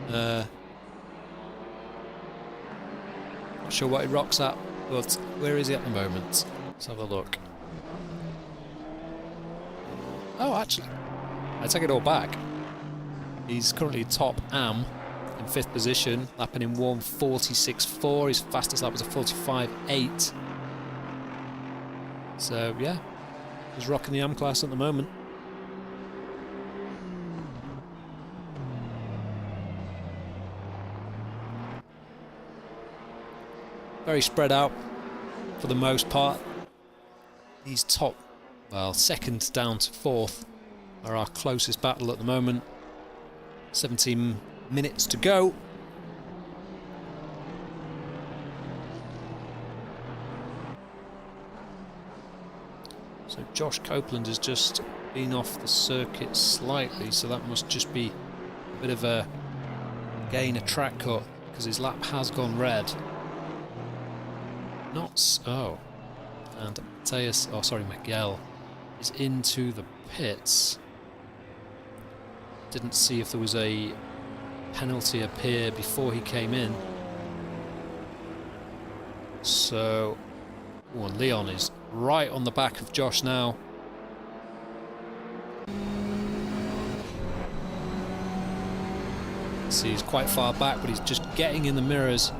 Not sure what he rocks at, but where is he at the moment? Let's have a look. Oh, actually, I take it all back. He's currently top AM in 5th position, lapping in 1:46.4. His fastest lap was a 45.8. So yeah, he's rocking the AM class at the moment. Very spread out for the most part. these top, well, second down to fourth are our closest battle at the moment. 17 minutes to go. So Josh Copeland has just been off the circuit slightly, so that must just be a bit of a gain, a track cut, because his lap has gone red. Oh, and Miguel is into the pits. Didn't see if there was a penalty appear before he came in. So, and Leon is right on the back of Josh now. See, he's quite far back, but he's just getting in the mirrors.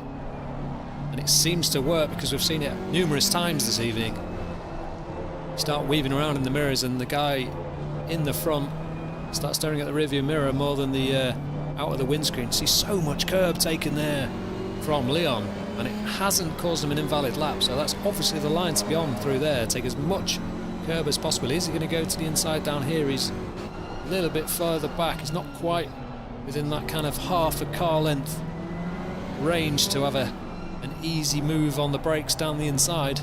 And it seems to work, because we've seen it numerous times this evening. You start weaving around in the mirrors and the guy in the front starts staring at the rearview mirror more than the out of the windscreen. See so much curb taken there from Leon, and it hasn't caused him an invalid lap, so that's obviously the line to be on through there. Take as much curb as possible. Is he going to go to the inside down here? He's a little bit further back. He's not quite within that kind of half a car length range to have an easy move on the brakes down the inside.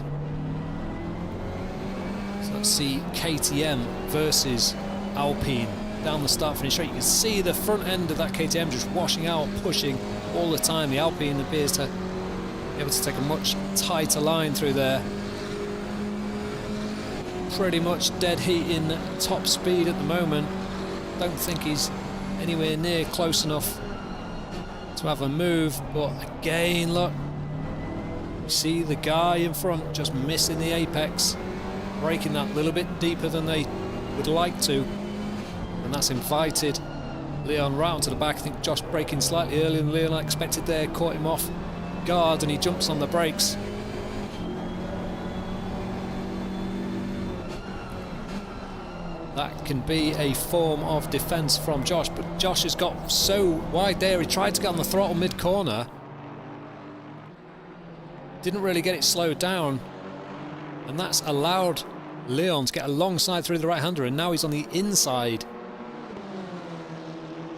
So let's see KTM versus Alpine down the start finish straight. You can see the front end of that KTM just washing out, pushing all the time. The Alpine appears to be able to take a much tighter line through there. Pretty much dead heat in top speed at the moment. Don't think he's anywhere near close enough to have a move, but again, look, you see the guy in front just missing the apex, braking that little bit deeper than they would like to, and that's invited Leon right onto the back. I think Josh braking slightly earlier than Leon expected there, caught him off guard, and he jumps on the brakes. That can be a form of defence from Josh, but Josh has got so wide there. He tried to get on the throttle mid-corner, didn't really get it slowed down, and that's allowed Leon to get alongside through the right-hander, and now he's on the inside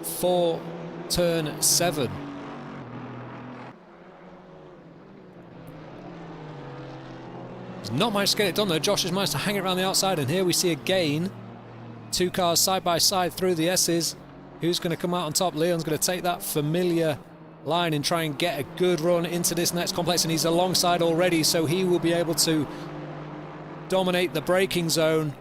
for turn 7. He's not managed to get it done though. Josh has managed to hang it around the outside, and here we see again two cars side by side through the S's. Who's going to come out on top? Leon's going to take that familiar line and try and get a good run into this next complex, and he's alongside already, so he will be able to dominate the braking zone,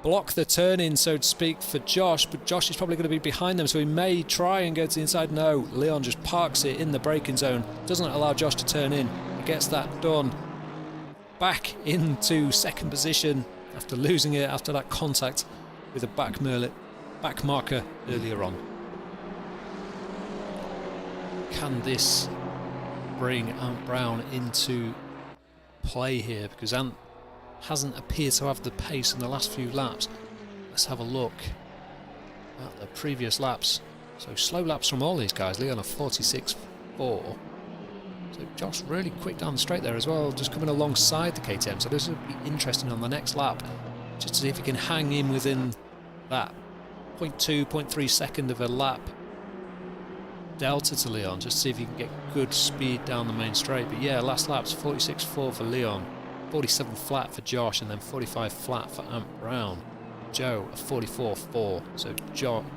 block the turn-in, so to speak, for Josh, but Josh is probably going to be behind them, so he may try and go to the inside. No, Leon just parks it in the braking zone, doesn't allow Josh to turn in. He gets that done. Back into second position after losing it after that contact with a back marker earlier on. Can this bring Ant Brown into play here? Because Ant hasn't appeared to have the pace in the last few laps. Let's have a look at the previous laps. So slow laps from all these guys. Leon a 46.4. So Josh really quick down the straight there as well, just coming alongside the KTM. So this will be interesting on the next lap, just to see if he can hang in within that 0.2, 0.3 second of a lap delta to Leon, just to see if he can get good speed down the main straight. But yeah, last lap's 46.4 for Leon, 47 flat for Josh, and then 45 flat for Ant Brown. Joe a 44.4. So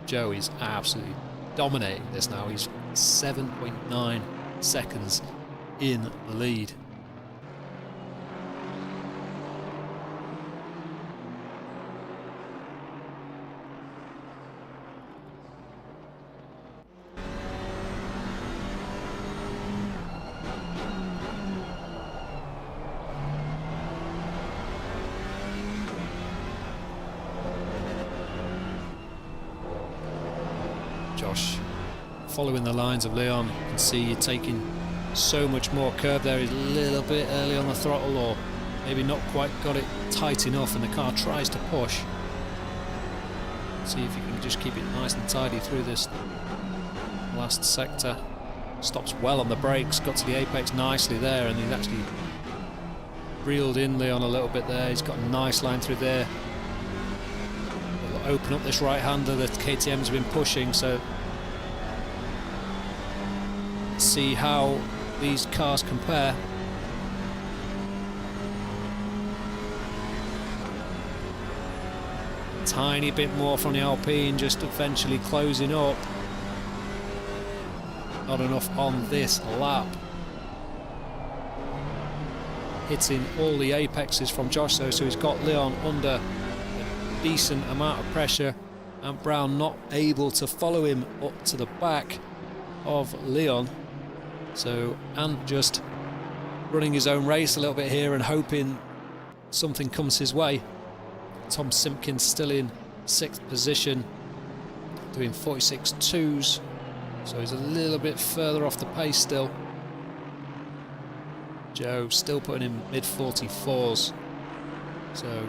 Joe is absolutely dominating this now. He's 7.9 seconds in the lead. Josh following the lines of Leon. You can see you're taking so much more curb there. He's a little bit early on the throttle, or maybe not quite got it tight enough, and the car tries to push. See if you can just keep it nice and tidy through this last sector. Stops well on the brakes, got to the apex nicely there, and he's actually reeled in Leon a little bit there. He's got a nice line through there. It'll open up this right-hander that KTM's been pushing, so let's see how these cars compare. Tiny bit more from the Alpine, just eventually closing up. Not enough on this lap. Hitting all the apexes from Josh though, so he's got Leon under a decent amount of pressure, and Brown not able to follow him up to the back of Leon. So Ant just running his own race a little bit here and hoping something comes his way. Tom Simpkins still in 6th position, doing 46.2s, so he's a little bit further off the pace still. Joe still putting in mid 44s, so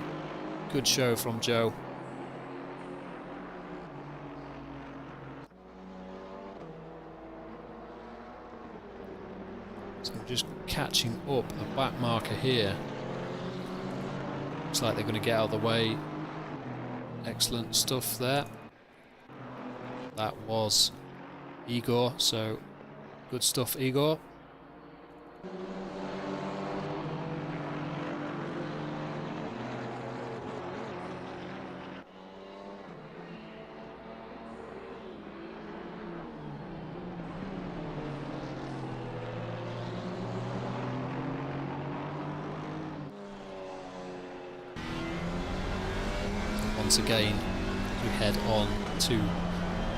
good show from Joe. So we're just catching up a back marker here. Looks like they're going to get out of the way. Excellent stuff there. That was Igor, so good stuff, Igor. Once again, we head on to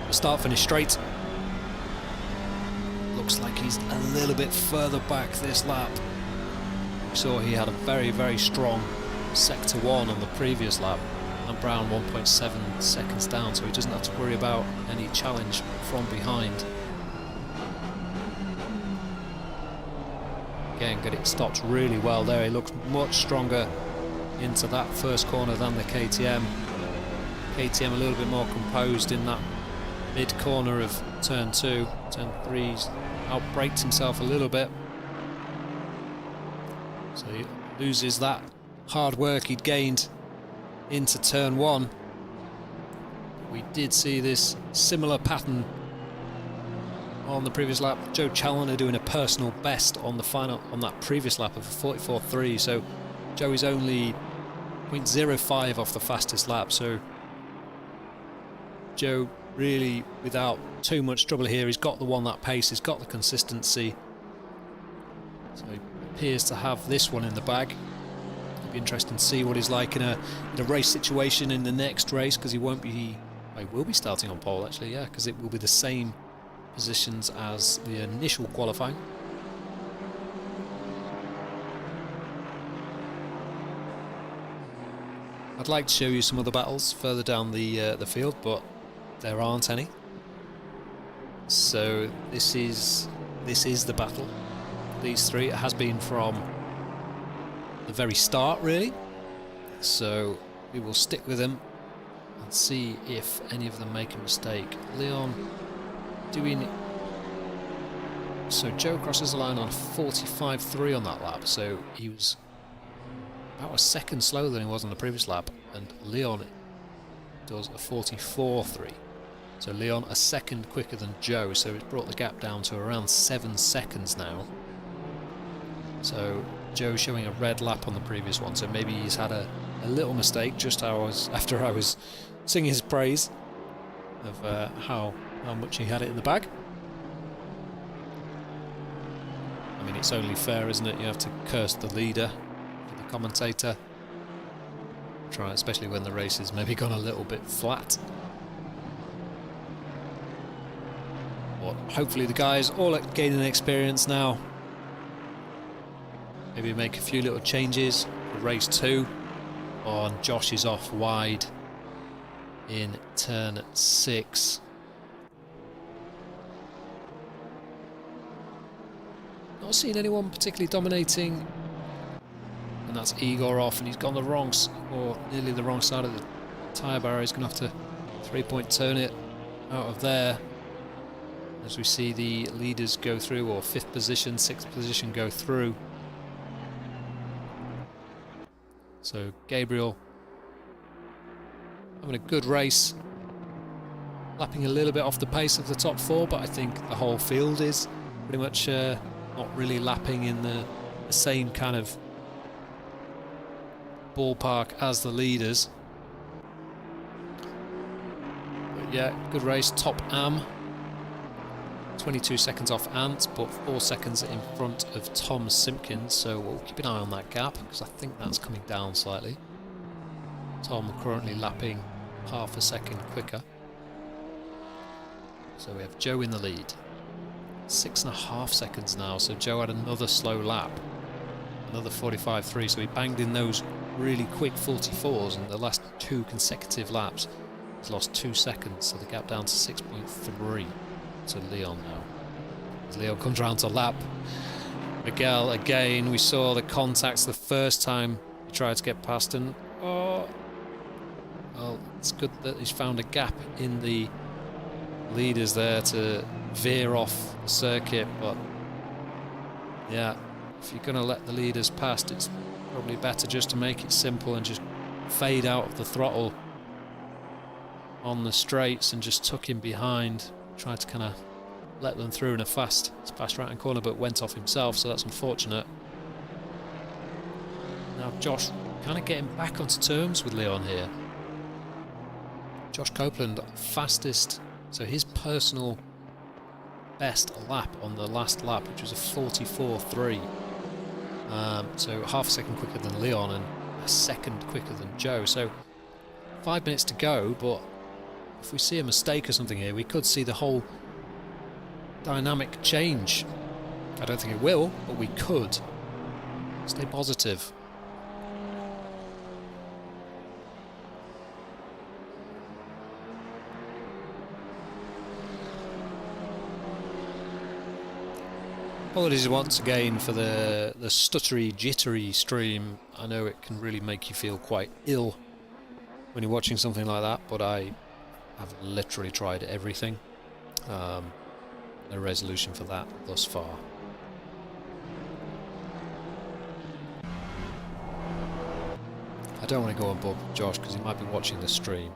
the start-finish straight. Looks like he's a little bit further back this lap. We saw he had a very, very strong sector 1 on the previous lap, and Brown 1.7 seconds down, so he doesn't have to worry about any challenge from behind. Again, got it stopped really well there. He looks much stronger into that first corner than the KTM. KTM a little bit more composed in that mid corner of turn 2. Turn 3's outbraked himself a little bit, so he loses that hard work he'd gained into turn 1. We did see this similar pattern on the previous lap. Joe Challoner doing a personal best on the final on that previous lap of 44.3, so Joe is only 0.05 off the fastest lap, so Joe really without too much trouble here. He's got the that pace, he's got the consistency, so he appears to have this one in the bag. It'll be interesting to see what he's like in a race situation in the next race, because he will be starting on pole actually, yeah, because it will be the same positions as the initial qualifying. I'd like to show you some other battles further down the field, but there aren't any. So this is the battle. These three, it has been from the very start really. So we will stick with them and see if any of them make a mistake. Leon doing. So Joe crosses the line on 45.3 on that lap. So he was about a second slower than he was on the previous lap, and Leon does a 44.3. So Leon a second quicker than Joe, so it's brought the gap down to around 7 seconds now. So Joe showing a red lap on the previous one, so maybe he's had a little mistake just after I was singing his praise of how much he had it in the bag. I mean, it's only fair, isn't it? You have to curse the leader, the commentator. Try, especially when the race has maybe gone a little bit flat. But hopefully the guys all gaining experience now. Maybe make a few little changes for race 2. On Josh is off wide in turn 6. Not seeing anyone particularly dominating. And that's Igor off, and he's gone the wrong, or nearly the wrong side of the tyre barrier. He's going to have to 3-point turn it out of there. As we see the leaders go through, or 5th position, 6th position go through. So Gabriel having a good race, lapping a little bit off the pace of the top 4, but I think the whole field is pretty much not really lapping in the same kind of ballpark as the leaders. But yeah, good race. Top Am, 22 seconds off Ant, but 4 seconds in front of Tom Simpkins, so we'll keep an eye on that gap because I think that's coming down slightly. Tom currently lapping half a second quicker. So we have Joe in the lead. 6.5 seconds now, so Joe had another slow lap. Another 45.3, so he banged in those really quick 44s in the last 2 consecutive laps. He's lost 2 seconds, so the gap down to 6.3 to Leon now. As Leon comes round to lap Miguel again, we saw the contacts the first time he tried to get past him. Oh, well, it's good that he's found a gap in the leaders there to veer off the circuit, but yeah, if you're going to let the leaders past, it's probably better just to make it simple and just fade out of the throttle on the straights and just tuck in behind. Tried to kind of let them through in a fast right hand corner, but went off himself, so that's unfortunate. Now Josh kind of getting back onto terms with Leon here. Josh Copeland fastest, so his personal best lap on the last lap, which was a 44.3. So half a second quicker than Leon and a second quicker than Joe. So 5 minutes to go, but if we see a mistake or something here, we could see the whole dynamic change. I don't think it will, but we could. Stay positive. Apologies once again for the stuttery, jittery stream. I know it can really make you feel quite ill when you're watching something like that, but I have literally tried everything. No resolution for that thus far. I don't want to go on board with Josh because he might be watching the stream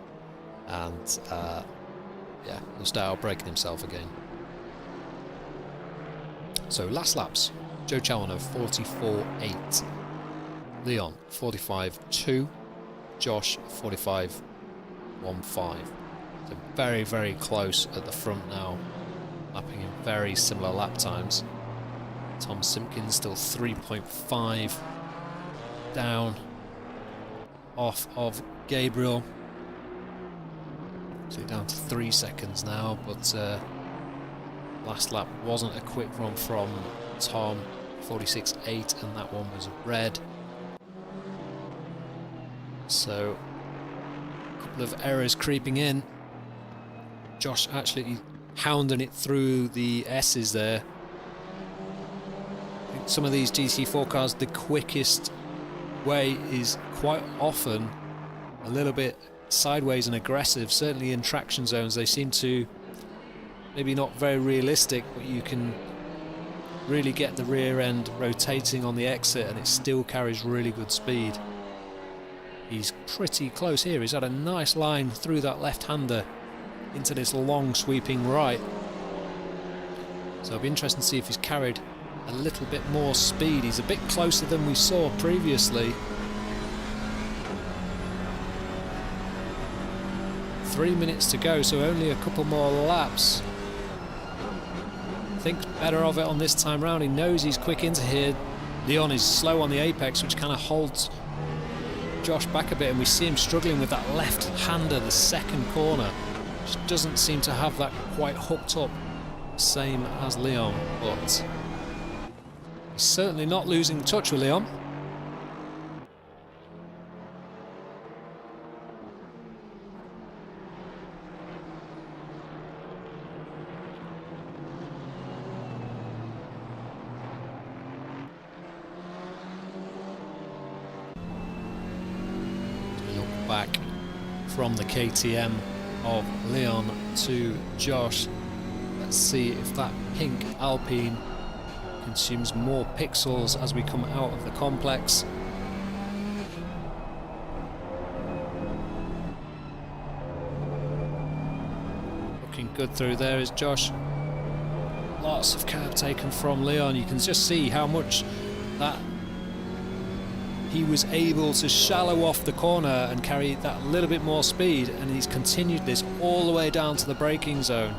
and yeah, he'll start breaking himself again. So last laps, Joe Challoner 44.8, Leon 45.2, Josh 45.15. So very, very close at the front now, lapping in very similar lap times. Tom Simpkins still 3.5 down off of Gabriel. So down to 3 seconds now, but last lap wasn't a quick run from Tom, 46.8, and that one was red. So a couple of errors creeping in. Josh actually hounding it through the S's there. I think some of these GT4 cars, the quickest way is quite often a little bit sideways and aggressive. Certainly in traction zones they seem to maybe not very realistic, but you can really get the rear end rotating on the exit and it still carries really good speed. He's pretty close here. He's had a nice line through that left-hander into this long sweeping right. So it'll be interesting to see if he's carried a little bit more speed. He's a bit closer than we saw previously. 3 minutes to go, so only a couple more laps. Thinks better of it on this time round. He knows he's quick into here. Leon is slow on the apex, which kind of holds Josh back a bit, and we see him struggling with that left-hander, the second corner. Just doesn't seem to have that quite hooked up, same as Leon, but he's certainly not losing touch with Leon. Back from the KTM of Leon to Josh. Let's see if that pink Alpine consumes more pixels as we come out of the complex. Looking good through there is Josh. Lots of curb taken from Leon. You can just see how much that he was able to shallow off the corner and carry that little bit more speed, and he's continued this all the way down to the braking zone.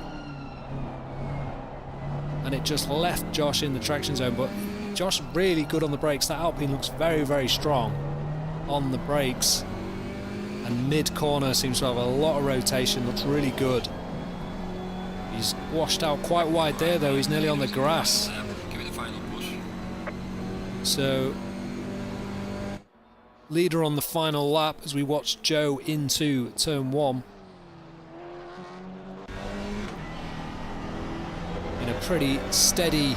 And it just left Josh in the traction zone, but Josh really good on the brakes. That Alpine looks very, very strong on the brakes, and mid-corner seems to have a lot of rotation, looks really good. He's washed out quite wide there though, he's nearly on the grass. Give it the final push. So, leader on the final lap as we watch Joe into turn 1. In a pretty steady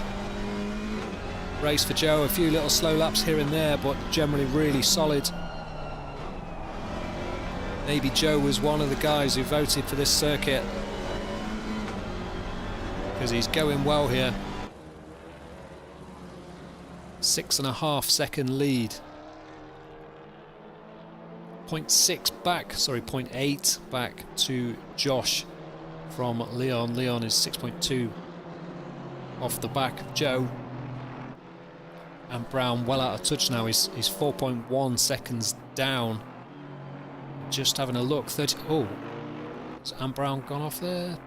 race for Joe, a few little slow laps here and there, but generally really solid. Maybe Joe was one of the guys who voted for this circuit, because he's going well here. 6.5 second lead. 0.6 back, sorry, 0.8 back to Josh from Leon. Leon is 6.2 off the back of Joe. And Brown well out of touch now. He's 4.1 seconds down. Just having a look. 30. Oh, has Ant Brown gone off there?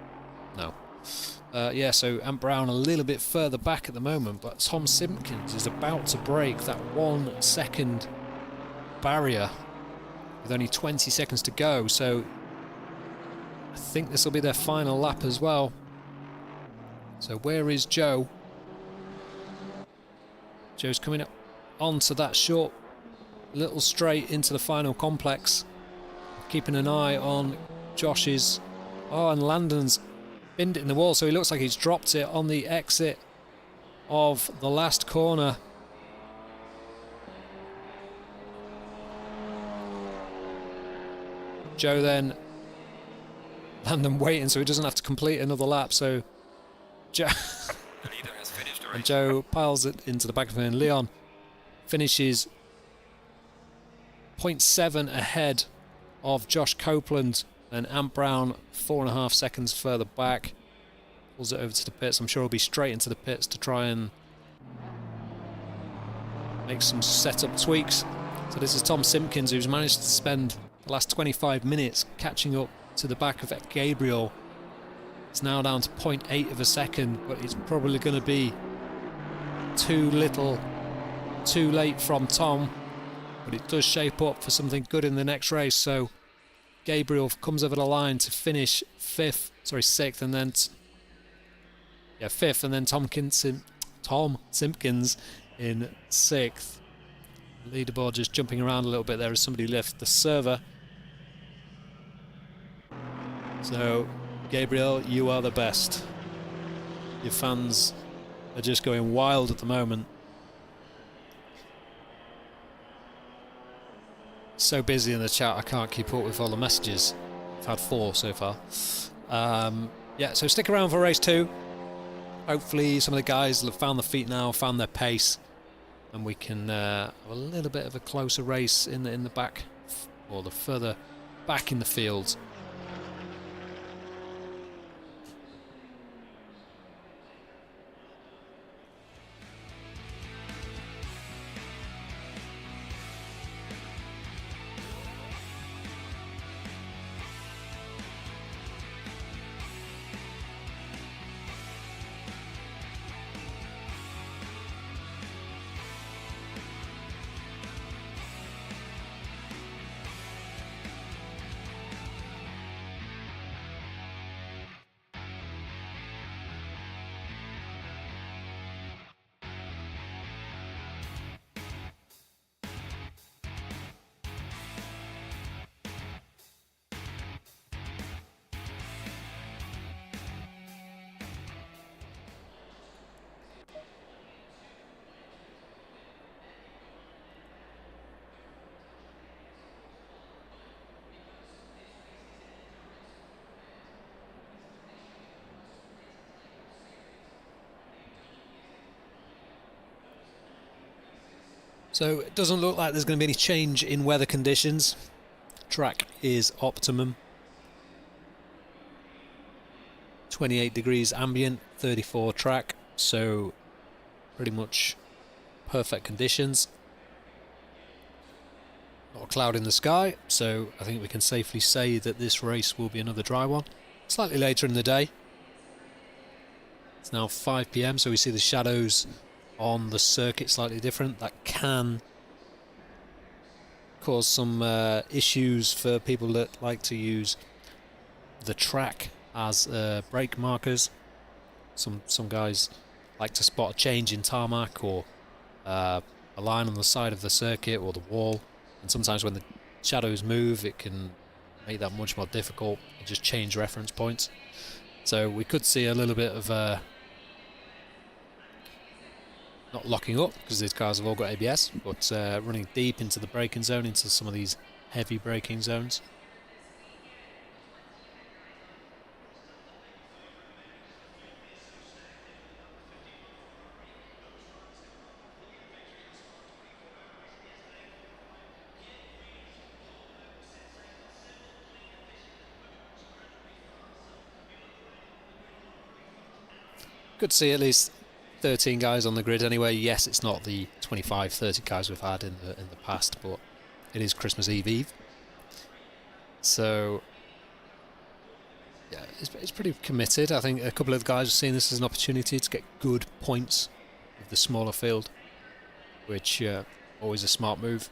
No. Yeah, so Ant Brown a little bit further back at the moment, but Tom Simpkins is about to break that 1 second barrier with only 20 seconds to go. So I think this will be their final lap as well. So where is Joe? Joe's coming up onto that short little straight into the final complex. Keeping an eye on Josh's. Oh, and Landon's binned it in the wall, so he looks like he's dropped it on the exit of the last corner. Joe then, Landon waiting so he doesn't have to complete another lap, so Joe and Joe piles it into the back of him, and Leon finishes 0.7 ahead of Josh Copeland, and Ant Brown 4.5 seconds further back. Pulls it over to the pits. I'm sure he'll be straight into the pits to try and make some setup tweaks. So this is Tom Simpkins, who's managed to spend the last 25 minutes catching up to the back of Gabriel. It's now down to 0.8 of a second, but it's probably going to be too little, too late from Tom. But it does shape up for something good in the next race. So Gabriel comes over the line to finish sixth, and then fifth, and then Tom Simpkins in 6th. Leaderboard just jumping around a little bit there as somebody left the server. So Gabriel, you are the best. Your fans are just going wild at the moment. So busy in the chat, I can't keep up with all the messages. I've had 4 so far. Yeah, so stick around for race 2. Hopefully some of the guys will have found their feet now, found their pace, and we can have a little bit of a closer race in the back, or the further back in the field. So it doesn't look like there's going to be any change in weather conditions. Track is optimum. 28 degrees ambient, 34 track, so pretty much perfect conditions. Not a cloud in the sky, so I think we can safely say that this race will be another dry one. Slightly later in the day. It's now 5 PM, so we see the shadows on the circuit slightly different. That can cause some issues for people that like to use the track as brake markers. Some guys like to spot a change in tarmac or a line on the side of the circuit or the wall, and sometimes when the shadows move it can make that much more difficult and just change reference points. So we could see a little bit of not locking up because these cars have all got ABS, but running deep into the braking zone, into some of these heavy braking zones. Good to see at least 13 guys on the grid anyway. Yes, it's not the 25, 30 guys we've had in the past, but it is Christmas Eve. So yeah, it's pretty committed. I think a couple of the guys have seen this as an opportunity to get good points with the smaller field, which always a smart move.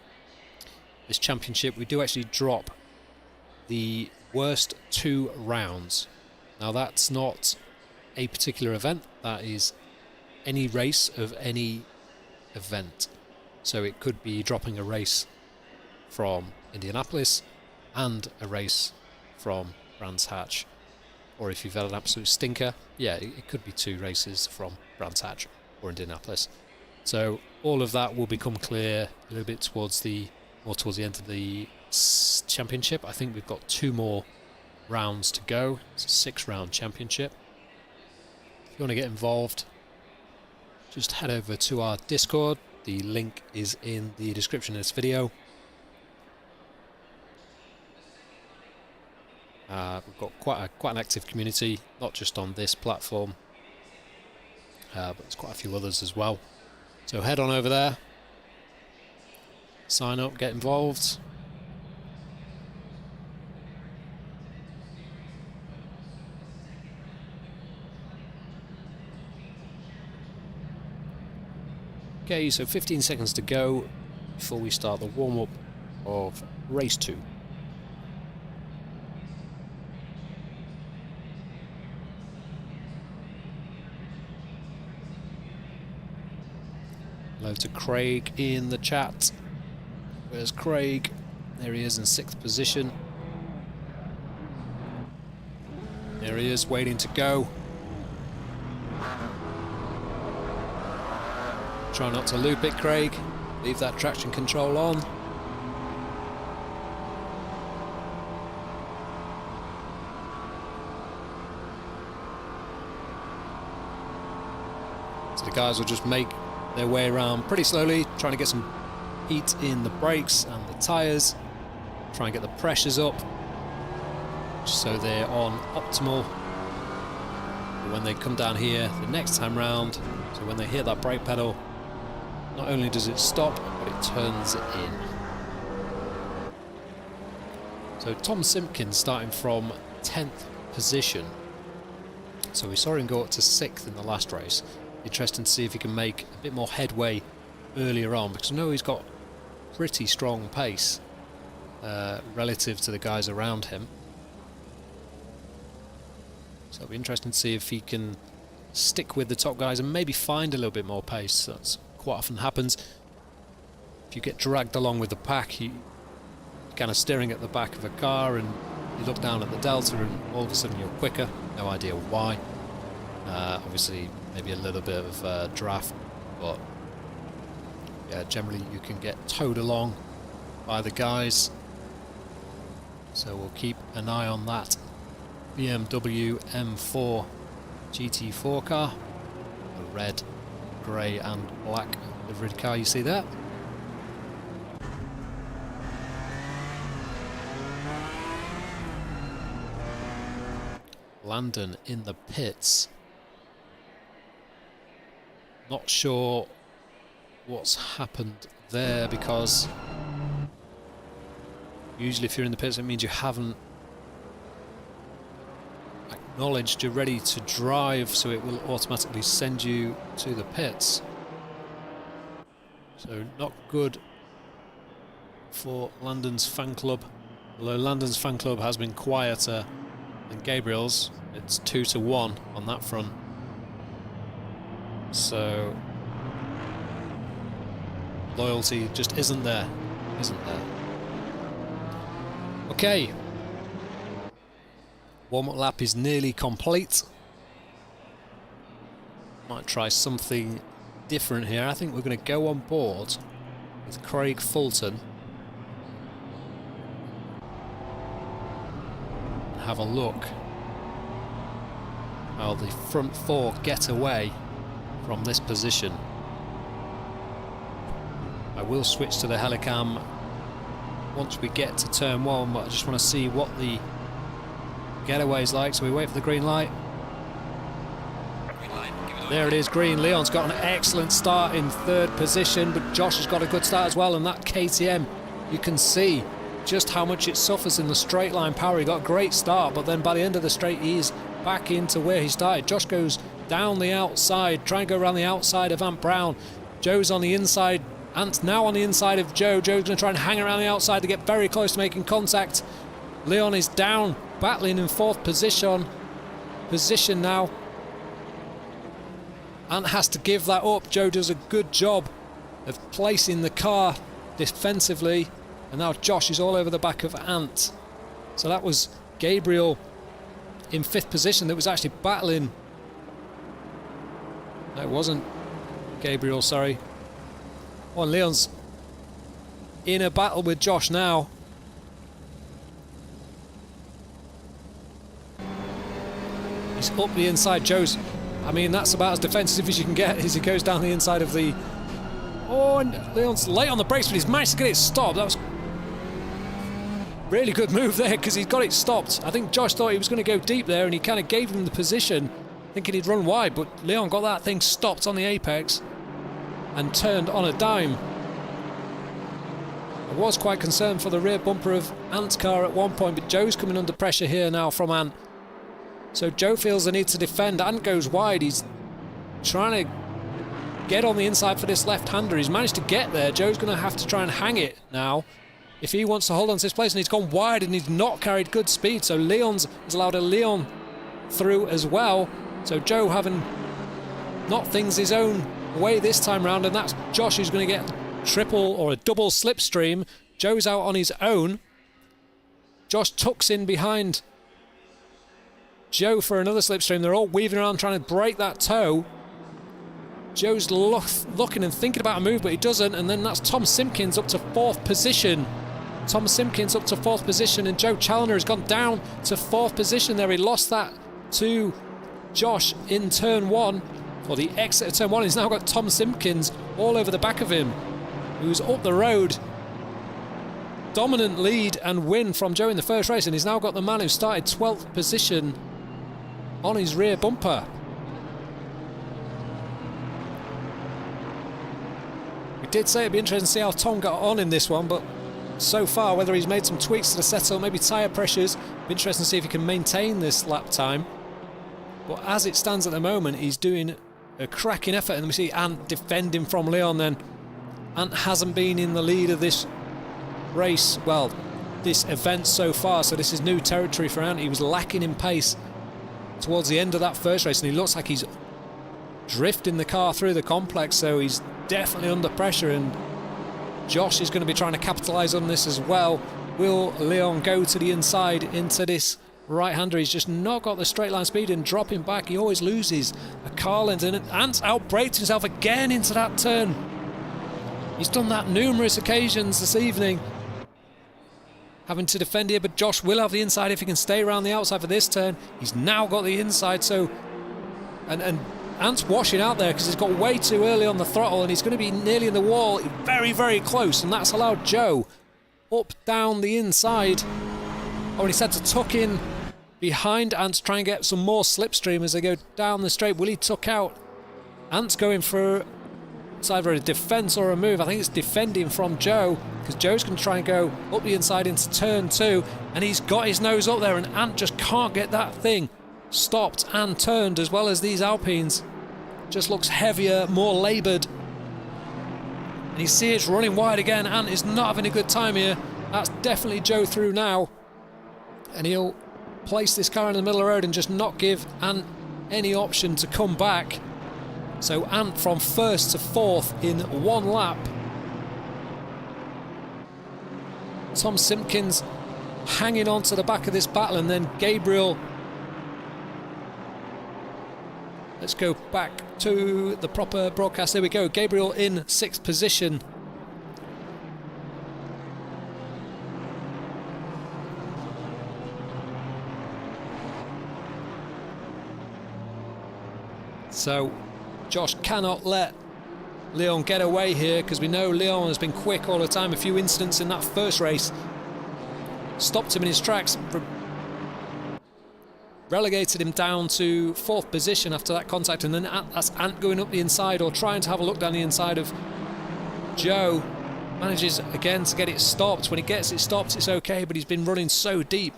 This championship, we do actually drop the worst 2 rounds. Now that's not a particular event, that is any race of any event. So it could be dropping a race from Indianapolis and a race from Brands Hatch, or if you've had an absolute stinker, yeah, it could be 2 races from Brands Hatch or Indianapolis. So all of that will become clear a little bit towards the end of the championship. I think we've got 2 more rounds to go. It's a 6-round championship. If you want to get involved, just head over to our Discord. The link is in the description of this video. We've got quite an active community, not just on this platform, but there's quite a few others as well. So head on over there, sign up, get involved. Okay, so 15 seconds to go before we start the warm-up of race 2. Hello to Craig in the chat. Where's Craig? There he is in 6th position. There he is, waiting to go. Try not to loop it, Craig. Leave that traction control on. So the guys will just make their way around pretty slowly, trying to get some heat in the brakes and the tyres. Try and get the pressures up so they're on optimal. But when they come down here the next time round, so when they hit that brake pedal, not only does it stop, but it turns it in. So Tom Simpkins starting from 10th position. So we saw him go up to 6th in the last race. Interesting to see if he can make a bit more headway earlier on, because I know he's got pretty strong pace relative to the guys around him. So it'll be interesting to see if he can stick with the top guys and maybe find a little bit more pace. That's quite often happens. If you get dragged along with the pack, you're kind of steering at the back of a car and you look down at the delta and all of a sudden you're quicker. No idea why. Obviously maybe a little bit of draft, but yeah, generally you can get towed along by the guys. So we'll keep an eye on that BMW M4 GT4 car, the red, grey and black liveried car you see there. Landon in the pits. Not sure what's happened there, because usually if you're in the pits it means you haven't acknowledged you're ready to drive, so it will automatically send you to the pits. So not good for Landon's fan club, although Landon's fan club has been quieter than Gabriel's. It's 2-1 on that front. So loyalty just isn't there. Okay. Warm-up lap is nearly complete. Might try something different here. I think we're going to go on board with Craig Fulton. Have a look how the front four get away from this position. I will switch to the helicam once we get to turn one, but I just want to see what the getaway's like, so we wait for the green light. There it is, green. Leon's got an excellent start in third position, but Josh has got a good start as well, and that KTM, you can see just how much it suffers in the straight line power. He got a great start, but then by the end of the straight he's back into where he started. Josh goes down the outside, trying to go around the outside of Ant Brown. Joe's on the inside, Ant's now on the inside of Joe. Joe's going to try and hang around the outside to get very close to making contact. Leon is down, battling in fourth position now. Ant has to give that up. Joe does a good job of placing the car defensively, and now Josh is all over the back of Ant. So that was Gabriel in fifth position that was actually battling. No, it wasn't Gabriel, sorry. Oh, and Leon's in a battle with Josh now. He's up the inside. Joe's, I mean, that's about as defensive as you can get as he goes down the inside of the... Oh, and Leon's late on the brakes, but he's managed to get it stopped. That was really good move there, because he's got it stopped. I think Josh thought he was going to go deep there, and he kind of gave him the position, thinking he'd run wide, but Leon got that thing stopped on the apex and turned on a dime. I was quite concerned for the rear bumper of Ant's car at one point, but Joe's coming under pressure here now from Ant. So Joe feels the need to defend. Ant goes wide. He's trying to get on the inside for this left-hander. He's managed to get there. Joe's going to have to try and hang it now if he wants to hold on to his place, and he's gone wide and he's not carried good speed. So Leon's has allowed a Leon through as well. So Joe having not things his own way this time round, and that's Josh who's going to get triple or a double slipstream. Joe's out on his own. Josh tucks in behind Joe for another slipstream. They're all weaving around trying to break that toe. Joe's looking and thinking about a move, but he doesn't, and then that's Tom Simpkins up to fourth position. Tom Simpkins up to fourth position, and Joe Challoner has gone down to fourth position there. He lost that to Josh in turn one, or the exit of turn one. He's now got Tom Simpkins all over the back of him, who's up the road. Dominant lead and win from Joe in the first race, and he's now got the man who started 12th position on his rear bumper. We did say it'd be interesting to see how Tom got on in this one, but so far, whether he's made some tweaks to the setup, maybe tyre pressures, it'd be interesting to see if he can maintain this lap time. But as it stands at the moment, he's doing a cracking effort, and we see Ant defending from Leon then. Ant hasn't been in the lead of this race, well, this event so far, so this is new territory for Ant. He was lacking in pace towards the end of that first race, and he looks like he's drifting the car through the complex, so he's definitely under pressure, and Josh is going to be trying to capitalise on this as well. Will Leon go to the inside into this right-hander? He's just not got the straight line speed, and dropping back, he always loses a car length, and Ant's outbraked himself again into that turn. He's done that numerous occasions this evening, having to defend here, but Josh will have the inside if he can stay around the outside for this turn. He's now got the inside, so and Ant's washing out there because he's got way too early on the throttle, and he's going to be nearly in the wall, very, very close, and that's allowed Joe up down the inside. Oh, and he's had to tuck in behind Ant to try and get some more slipstream as they go down the straight. Will he tuck out? Ant's going for it's either a defence or a move. I think it's defending from Joe, because Joe's going to try and go up the inside into turn 2, and he's got his nose up there, and Ant just can't get that thing stopped and turned, as well as these Alpines. Just looks heavier, more laboured. And you see it's running wide again. Ant is not having a good time here. That's definitely Joe through now. And he'll place this car in the middle of the road and just not give Ant any option to come back. So Ant from 1st to 4th in 1 lap. Tom Simpkins hanging on to the back of this battle, and then Gabriel. Let's go back to the proper broadcast. There we go. Gabriel in 6th position. So Josh cannot let Leon get away here, because we know Leon has been quick all the time. A few incidents in that first race stopped him in his tracks, relegated him down to 4th position after that contact, and then that's Ant going up the inside or trying to have a look down the inside of Joe. Manages again to get it stopped. When he gets it stopped, it's okay, but he's been running so deep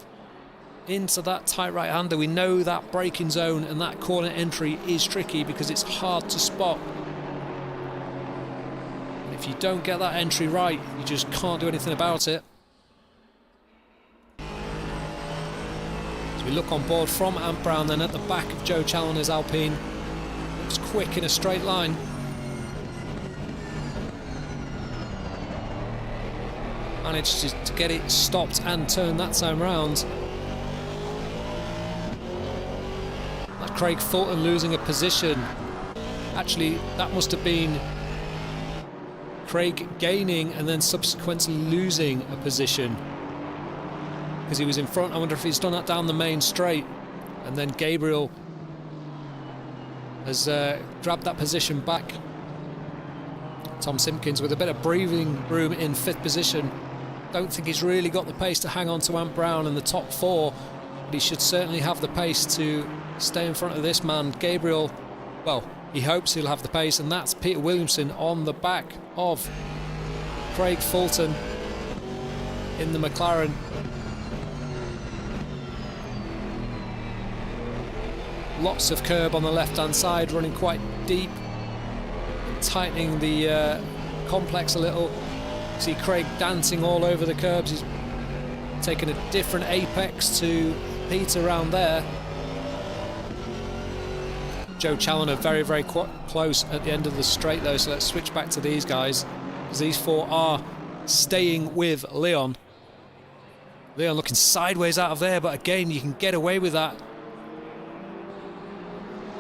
into that tight right-hander. We know that braking zone and that corner entry is tricky because it's hard to spot. And if you don't get that entry right, you just can't do anything about it. So we look on board from Ant Brown, then at the back of Joe Challoner's Alpine. Looks quick in a straight line. Managed to get it stopped and turned that time round. Craig Fulton losing a position. Actually, that must have been Craig gaining and then subsequently losing a position, because he was in front. I wonder if he's done that down the main straight, and then Gabriel has grabbed that position back. Tom Simpkins with a bit of breathing room in 5th position. Don't think he's really got the pace to hang on to Ant Brown in the top 4, but he should certainly have the pace to stay in front of this man. Gabriel, well, he hopes he'll have the pace, and that's Peter Williamson on the back of Craig Fulton in the McLaren. Lots of curb on the left-hand side, running quite deep, tightening the complex a little. See Craig dancing all over the curbs. He's taken a different apex to Peter around there. Joe Challoner very, very close at the end of the straight though, so let's switch back to these guys, because these 4 are staying with Leon. Leon looking sideways out of there, but again, you can get away with that.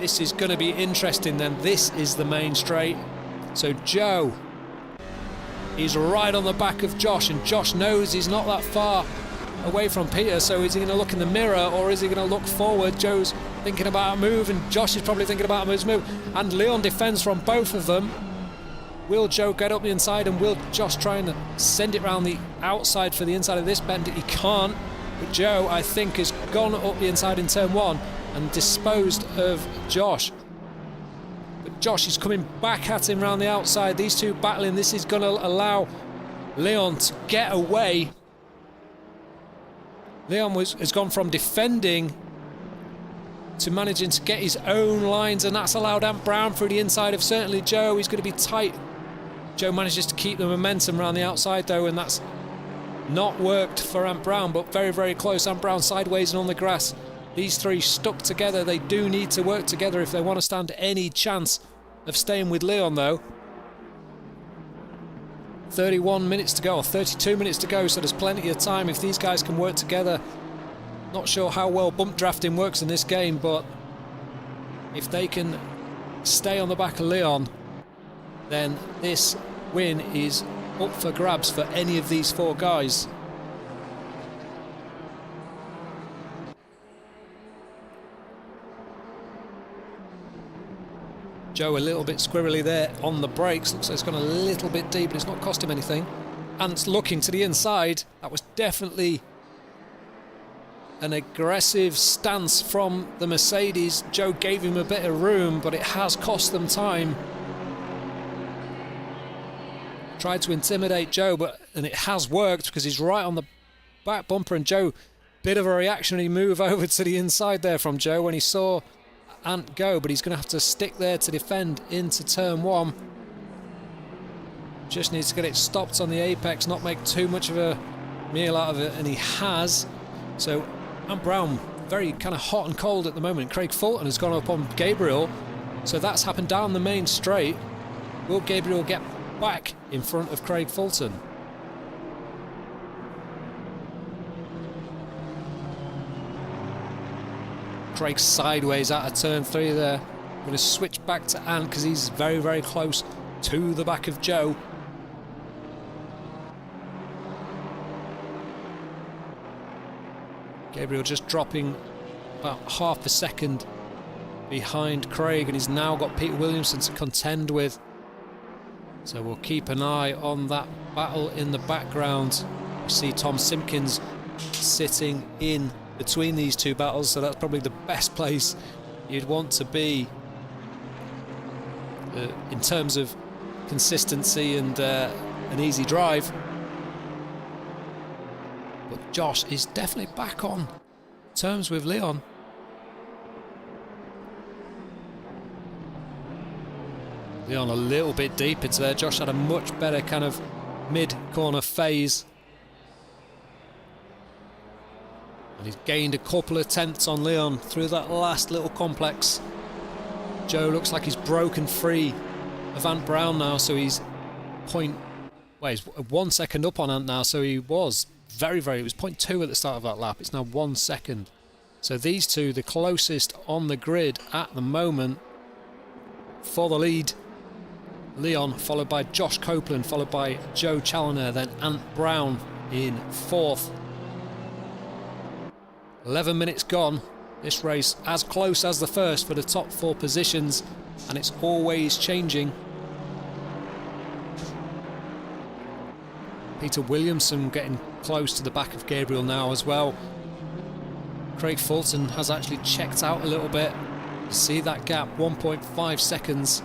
This is going to be interesting then. This is the main straight. So Joe is right on the back of Josh, and Josh knows he's not that far away from Peter, so is he going to look in the mirror or is he going to look forward? Joe's thinking about a move, and Josh is probably thinking about his move, and Leon defends from both of them. Will Joe get up the inside, and will Josh try and send it around the outside for the inside of this bend? He can't, but Joe, I think, has gone up the inside in turn 1 and disposed of Josh. But Josh is coming back at him around the outside. These two battling. This is going to allow Leon to get away. Leon has gone from defending to managing to get his own lines, and that's allowed Ant Brown through the inside of certainly Joe. He's going to be tight. Joe manages to keep the momentum around the outside though, and that's not worked for Ant Brown, but very, very close. Ant Brown sideways and on the grass. These 3 stuck together. They do need to work together if they want to stand any chance of staying with Leon though. 31 minutes to go, or 32 minutes to go, so there's plenty of time if these guys can work together. Not sure how well bump drafting works in this game, but if they can stay on the back of Leon, then this win is up for grabs for any of these 4 guys. Joe a little bit squirrely there on the brakes. Looks like it's gone a little bit deep, but it's not cost him anything. Ant's looking to the inside. That was definitely an aggressive stance from the Mercedes. Joe gave him a bit of room, but it has cost them time. Tried to intimidate Joe, and it has worked because he's right on the back bumper, and Joe, bit of a reactionary move over to the inside there from Joe when he saw Ant go, but he's going to have to stick there to defend into turn one. Just needs to get it stopped on the apex, not make too much of a meal out of it, and he has. So Ant Brown very kind of hot and cold at the moment. Craig Fulton has gone up on Gabriel, so that's happened down the main straight. Will Gabriel get back in front of Craig Fulton? Craig sideways out of turn 3 there. I'm going to switch back to Ant because he's very, very close to the back of Joe. Gabriel just dropping about half a second behind Craig, and he's now got Peter Williamson to contend with. So we'll keep an eye on that battle in the background. We see Tom Simpkins sitting in between these two battles, so that's probably the best place you'd want to be in terms of consistency and an easy drive. But Josh is definitely back on terms with Leon. Leon a little bit deep into there. Josh had a much better kind of mid-corner phase. And he's gained a couple of tenths on Leon through that last little complex. Joe looks like he's broken free of Ant Brown now, so he's he's 1 second up on Ant now, so he was it was 0.2 at the start of that lap. It's now 1 second. So these two, the closest on the grid at the moment for the lead. Leon, followed by Josh Copeland, followed by Joe Challoner, then Ant Brown in 4th. 11 minutes gone. This race as close as the first for the top 4 positions, and it's always changing. Peter Williamson getting close to the back of Gabriel now as well. Craig Fulton has actually checked out a little bit. You see that gap, 1.5 seconds.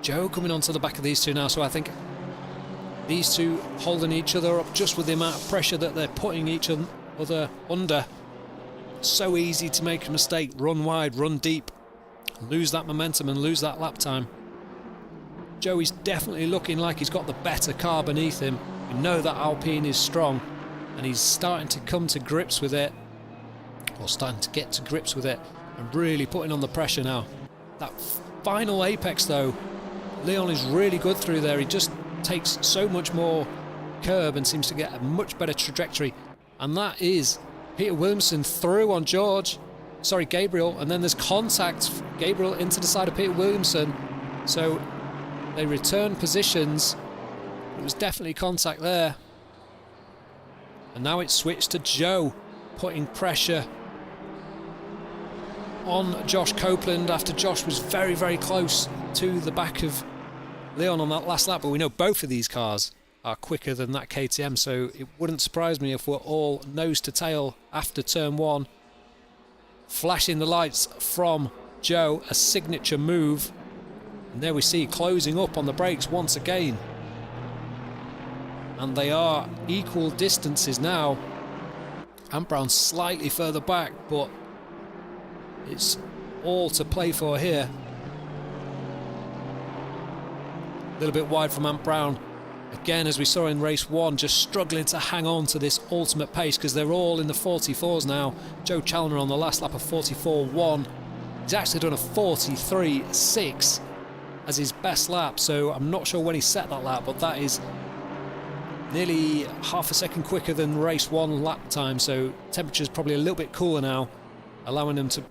Joe coming onto the back of these two now, so I think these two holding each other up just with the amount of pressure that they're putting each other under. So easy to make a mistake, run wide, run deep, lose that momentum and lose that lap time. Joey's definitely looking like he's got the better car beneath him. We know that Alpine is strong, and he's starting to come to grips with it, or starting to get to grips with it, and really putting on the pressure now. That final apex though, Leon is really good through there. He just takes so much more curb and seems to get a much better trajectory, and that is Peter Williamson through on Gabriel, and then there's contact, Gabriel into the side of Peter Williamson, so they return positions. It was definitely contact there, and now it's switched to Joe putting pressure on Josh Copeland after Josh was very, very close to the back of Leon on that last lap. But we know both of these cars are quicker than that KTM, so it wouldn't surprise me if we're all nose to tail after turn 1. Flashing the lights from Joe, a signature move, and there we see closing up on the brakes once again, and they are equal distances now. Ant Brown slightly further back, but it's all to play for here. A little bit wide from Ant Brown. Again, as we saw in race 1, just struggling to hang on to this ultimate pace because they're all in the 44s now. Joe Challoner on the last lap of 44.1. He's actually done a 43.6 as his best lap, so I'm not sure when he set that lap, but that is nearly half a second quicker than race 1 lap time, so temperature's probably a little bit cooler now, allowing them to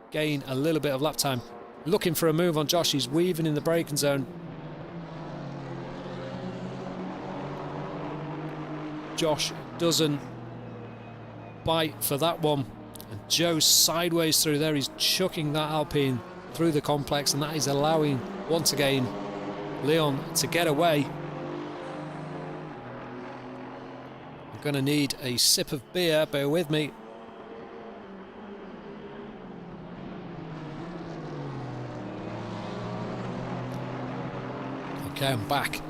gain a little bit of lap time. Looking for a move on Josh, he's weaving in the braking zone. Josh doesn't bite for that one, and Joe's sideways through there. He's chucking that Alpine through the complex, and that is allowing once again Leon to get away. Gonna need a sip of beer, bear with me. Okay, I'm back.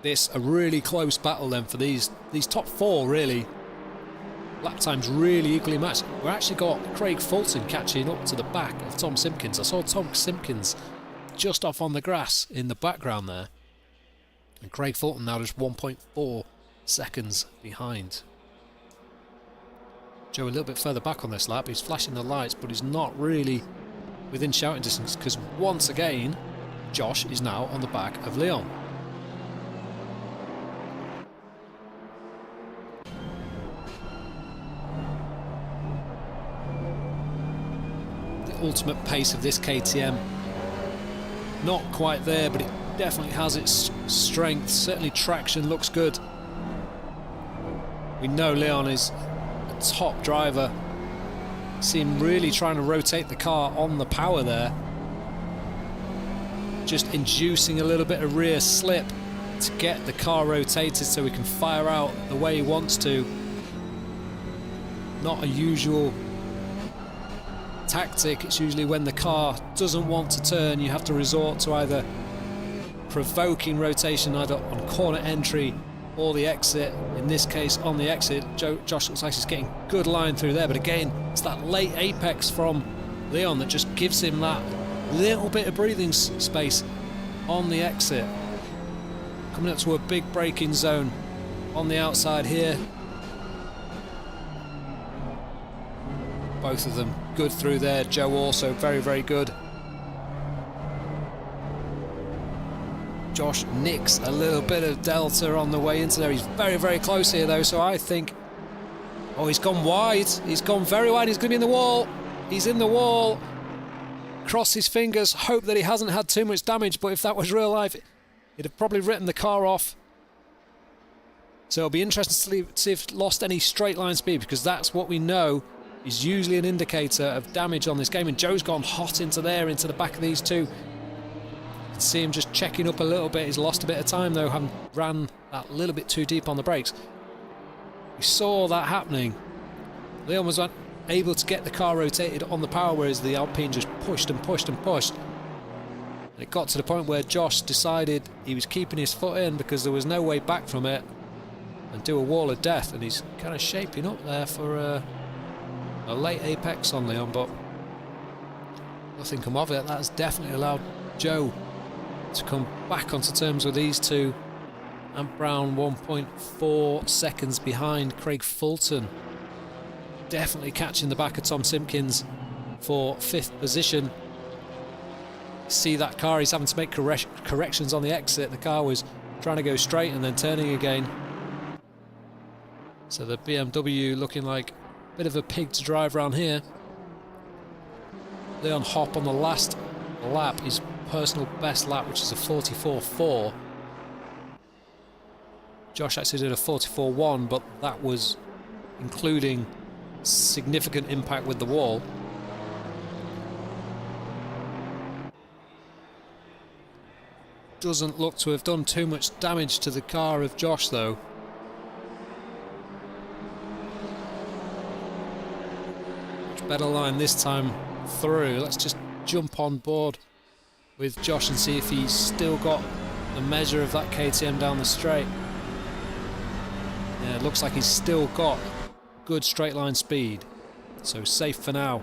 This a really close battle then for these top four, really. Lap times really equally matched. We've actually got Craig Fulton catching up to the back of Tom Simpkins. I saw Tom Simpkins just off on the grass in the background there. And Craig Fulton now just 1.4 seconds behind. Joe a little bit further back on this lap. He's flashing the lights, but he's not really within shouting distance because once again, Josh is now on the back of Leon. The ultimate pace of this KTM, not quite there, but it definitely has its strength. Certainly traction looks good. We know Leon is a top driver. See him really trying to rotate the car on the power there, just inducing a little bit of rear slip to get the car rotated so he can fire out the way he wants to. Not a usual tactic. It's usually when the car doesn't want to turn, you have to resort to either provoking rotation either on corner entry or the exit. In this case, on the exit, Josh looks like he's getting good line through there, but again, it's that late apex from Leon that just gives him that little bit of breathing space on the exit. Coming up to a big braking zone on the outside here. Both of them good through there. Joe also very, very good. Josh nicks a little bit of delta on the way into there. He's very, very close here though, so I think... Oh, he's gone wide. He's gone very wide. He's going to be in the wall. He's in the wall. Cross his fingers. Hope that he hasn't had too much damage, but if that was real life, he'd have probably written the car off. So it'll be interesting to see if lost any straight line speed, because that's what we know is usually an indicator of damage on this game. And Joe's gone hot into there, into the back of these two. See him just checking up a little bit. He's lost a bit of time though, having ran that little bit too deep on the brakes. We saw that happening. Leon was able to get the car rotated on the power, whereas the Alpine just pushed and pushed and pushed. And it got to the point where Josh decided he was keeping his foot in because there was no way back from it, and do a wall of death. And he's kind of shaping up there for a late apex on Leon, but nothing come of it. That's definitely allowed Joe to come back onto terms with these two. And Brown 1.4 seconds behind Craig Fulton. Definitely catching the back of Tom Simpkins for 5th position. See that car, he's having to make corrections on the exit. The car was trying to go straight and then turning again. So the BMW looking like a bit of a pig to drive around here. Leon Hopp on the last lap, his personal best lap, which is a 44.4. Josh actually did a 44.1, but that was including significant impact with the wall. Doesn't look to have done too much damage to the car of Josh though. Much better line this time through. Let's just jump on board with Josh and see if he's still got the measure of that KTM down the straight. Yeah, it looks like he's still got good straight line speed, so safe for now.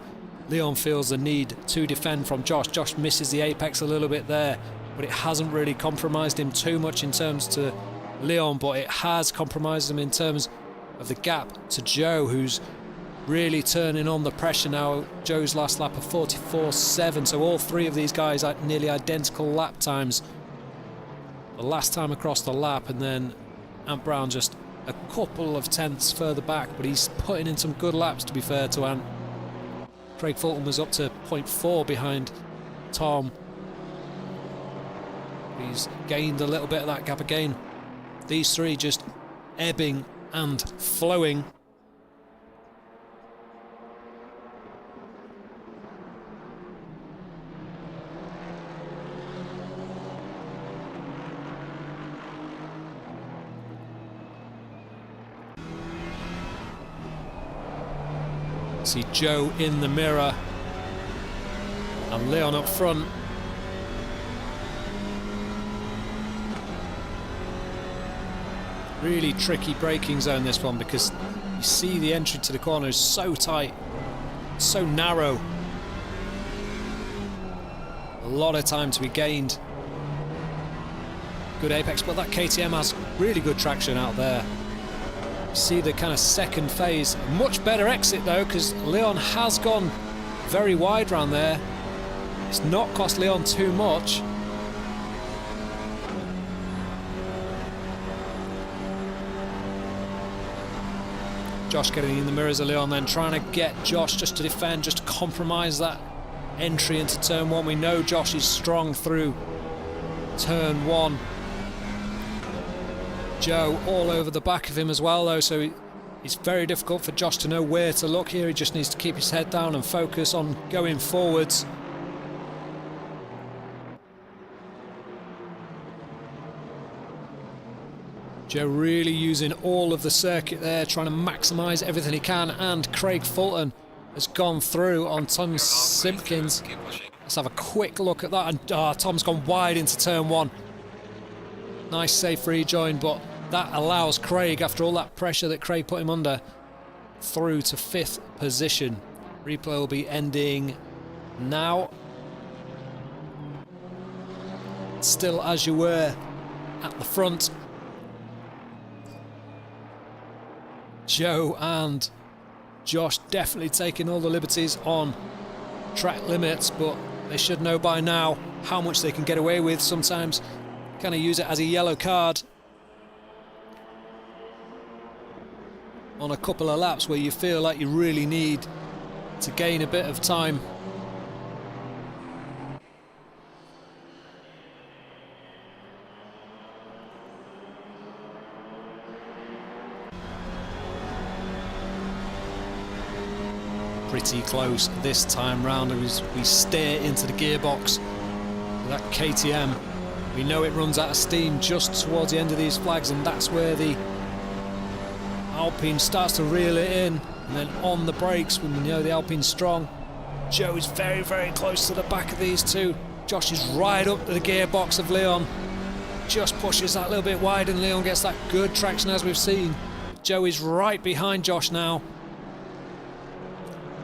Leon feels the need to defend from Josh. Josh misses the apex a little bit there, but it hasn't really compromised him too much in terms to Leon, but it has compromised him in terms of the gap to Joe, who's really turning on the pressure now. Joe's last lap of 44.7, so all three of these guys are nearly identical lap times the last time across the lap, and then Ant Brown just a couple of tenths further back, but he's putting in some good laps, to be fair to Ant. Craig Fulton was up to 0.4 behind Tom. He's gained a little bit of that gap again. These three just ebbing and flowing. See Joe in the mirror and Leon up front. Really tricky braking zone, this one, because you see the entry to the corner is so tight, so narrow. A lot of time to be gained. Good apex, but that KTM has really good traction out there. You see the kind of second phase. Much better exit though, because Leon has gone very wide round there. It's not cost Leon too much. Josh getting in the mirrors of Leon, then trying to get Josh just to defend, just to compromise that entry into turn one. We know Josh is strong through turn one. Joe all over the back of him as well though, so it's very difficult for Josh to know where to look here. He just needs to keep his head down and focus on going forwards. Joe really using all of the circuit there, trying to maximise everything he can, and Craig Fulton has gone through on Tom Simpkins. Let's have a quick look at that, and Tom's gone wide into turn one. Nice safe rejoin, but that allows Craig, after all that pressure that Craig put him under, through to 5th position. Replay will be ending now. Still as you were at the front. Joe and Josh definitely taking all the liberties on track limits, but they should know by now how much they can get away with. Sometimes kind of use it as a yellow card on a couple of laps where you feel like you really need to gain a bit of time. Pretty close this time round as we stare into the gearbox. That KTM, we know it runs out of steam just towards the end of these flags, and that's where the Alpine starts to reel it in, and then on the brakes when we know the Alpine's strong. Joe is very, very close to the back of these two. Josh is right up to the gearbox of Leon. Just pushes that little bit wide, and Leon gets that good traction as we've seen. Joe is right behind Josh now.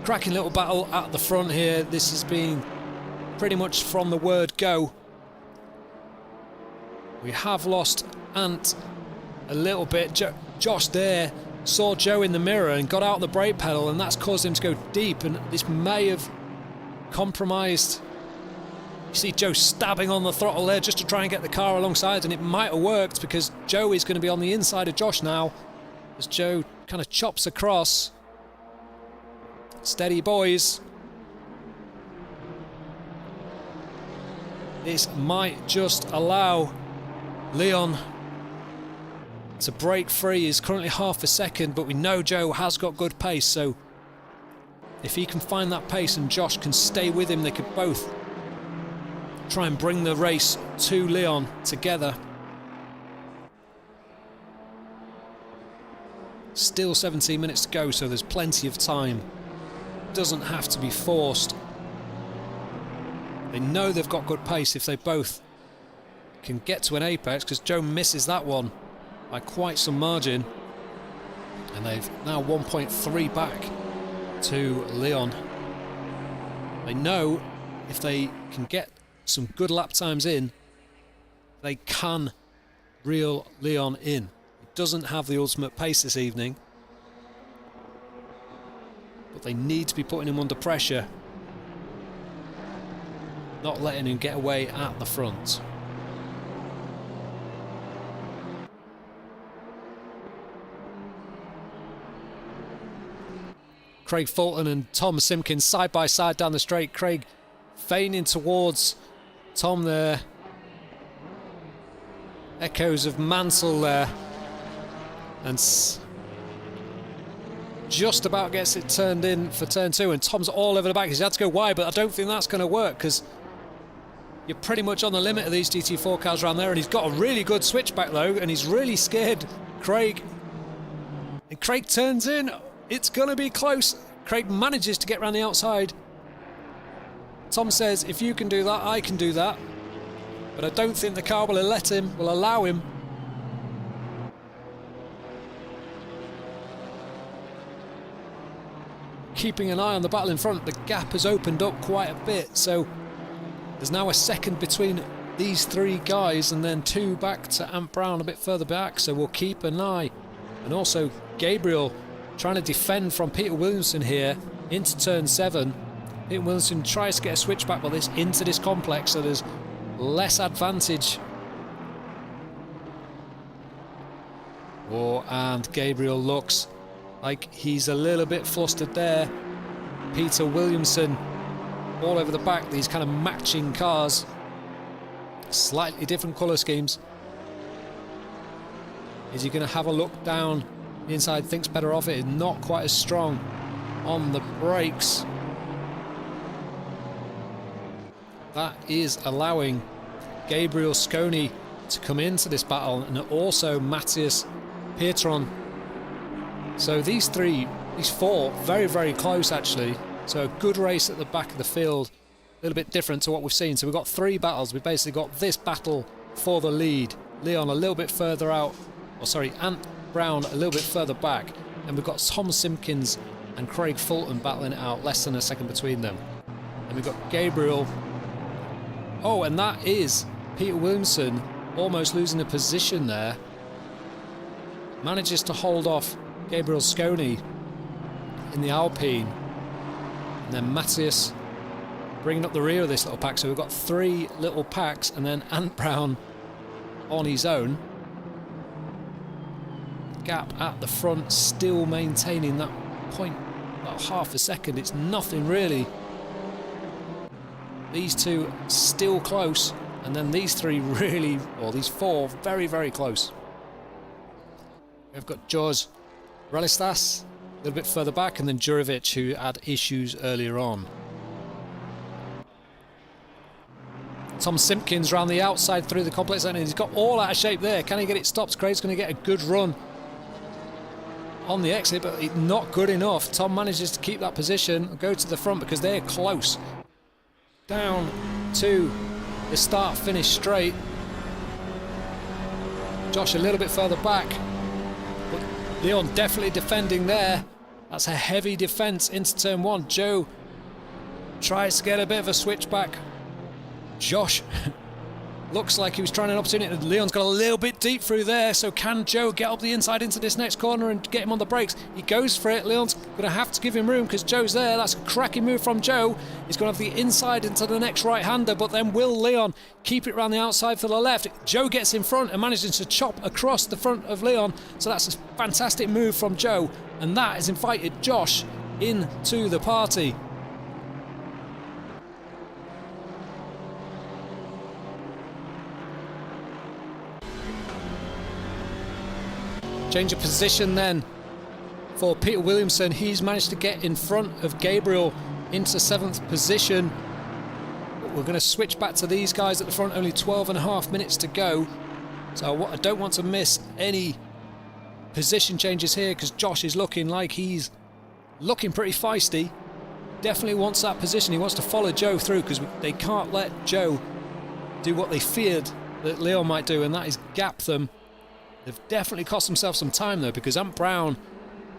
Cracking little battle at the front here. This has been pretty much from the word go. We have lost Ant a little bit. Josh there saw Joe in the mirror and got out the brake pedal, and that's caused him to go deep, and this may have compromised. You see Joe stabbing on the throttle there just to try and get the car alongside, and it might have worked because Joe is going to be on the inside of Josh now as Joe kind of chops across. Steady, boys. This might just allow Leon to break free. He's currently half a second, but we know Joe has got good pace, so if he can find that pace and Josh can stay with him, they could both try and bring the race to Leon together. Still 17 minutes to go, so there's plenty of time. Doesn't have to be forced. They know they've got good pace if they both can get to an apex, because Joe misses that one by quite some margin, and they've now 1.3 back to Leon. They know if they can get some good lap times in, they can reel Leon in. He doesn't have the ultimate pace this evening, but they need to be putting him under pressure, not letting him get away at the front. Craig Fulton and Tom Simpkins side by side down the straight. Craig feigning towards Tom there. Echoes of Mansell there. And just about gets it turned in for turn two, and Tom's all over the back. He's had to go wide, but I don't think that's going to work because you're pretty much on the limit of these GT4 cars around there, and he's got a really good switchback though, and he's really scared Craig. And Craig turns in. It's going to be close. Craig manages to get around the outside. Tom says, if you can do that, I can do that. But I don't think the car will allow him. Keeping an eye on the battle in front, the gap has opened up quite a bit, so there's now a second between these three guys, and then two back to Ant Brown a bit further back, so we'll keep an eye. And also Gabriel trying to defend from Peter Williamson here into turn 7. Peter Williamson tries to get a switchback, but this into this complex, so there's less advantage. Oh, and Gabriel looks like he's a little bit flustered there. Peter Williamson all over the back, these kind of matching cars. Slightly different colour schemes. Is he going to have a look down the inside? Thinks better of it. Not quite as strong on the brakes. That is allowing Gabriel Scheule to come into this battle, and also Matthias Pietron. So these four, very, very close actually. So a good race at the back of the field. A little bit different to what we've seen. So we've got 3 battles. We've basically got this battle for the lead. Leon a little bit further out. Or sorry, Ant Brown a little bit further back. And we've got Tom Simpkins and Craig Fulton battling it out. Less than a second between them. And we've got Gabriel. Oh, and that is Peter Williamson almost losing a position there. Manages to hold off Gabriel Scheule in the Alpine, and then Matthias bringing up the rear of this little pack. So we've got 3 little packs, and then Ant Brown on his own. Gap at the front, still maintaining that point, about half a second. It's nothing really. These two still close, and then these 3 really, or these 4 very, very close. We've got George Relistas a little bit further back, and then Jurovic, who had issues earlier on. Tom Simpkins round the outside through the complex, and he's got all out of shape there. Can he get it stopped? Craig's going to get a good run on the exit, but not good enough. Tom manages to keep that position, go to the front because they're close. Down to the start-finish straight. Josh a little bit further back. But Leon definitely defending there. That's a heavy defence into turn 1. Joe tries to get a bit of a switchback. Josh looks like he was trying an opportunity. Leon's got a little bit deep through there, so can Joe get up the inside into this next corner and get him on the brakes? He goes for it. Leon's going to have to give him room because Joe's there. That's a cracking move from Joe. He's going to have the inside into the next right-hander, but then will Leon keep it around the outside for the left? Joe gets in front and manages to chop across the front of Leon, so that's a fantastic move from Joe, and that has invited Josh into the party. Change of position then for Peter Williamson. He's managed to get in front of Gabriel into 7th position. But we're going to switch back to these guys at the front. Only 12.5 minutes to go. So I don't want to miss any position changes here because Josh is looking like he's looking pretty feisty. Definitely wants that position. He wants to follow Joe through because they can't let Joe do what they feared that Leon might do, and that is gap them. They've definitely cost themselves some time though, because Ant Brown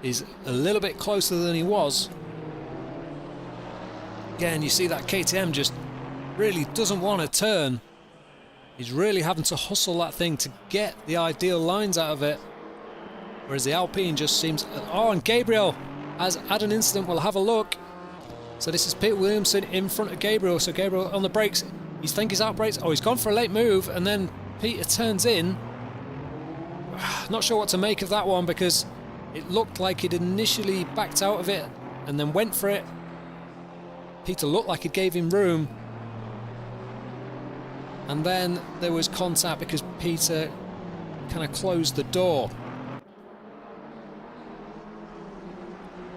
is a little bit closer than he was. Again, you see that KTM just really doesn't want to turn. He's really having to hustle that thing to get the ideal lines out of it. Whereas the Alpine just seems... Oh, and Gabriel has had an incident. We'll have a look. So this is Peter Williamson in front of Gabriel. So Gabriel on the brakes. He thinks he's out brakes. Oh, he's gone for a late move, and then Peter turns in. Not sure what to make of that one because it looked like he'd initially backed out of it and then went for it. Peter looked like it gave him room, and then there was contact because Peter kind of closed the door.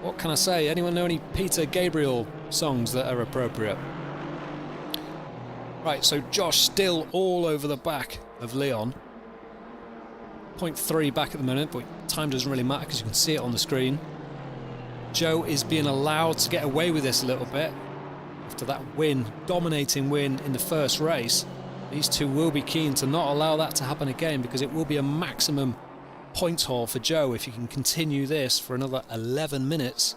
What can I say? Anyone know any Peter Gabriel songs that are appropriate? Right, so Josh still all over the back of Leon. 0.3 back at the minute, but time doesn't really matter because you can see it on the screen. Joe is being allowed to get away with this a little bit after that win, dominating win in the first race. These two will be keen to not allow that to happen again, because it will be a maximum points haul for Joe if he can continue this for another 11 minutes.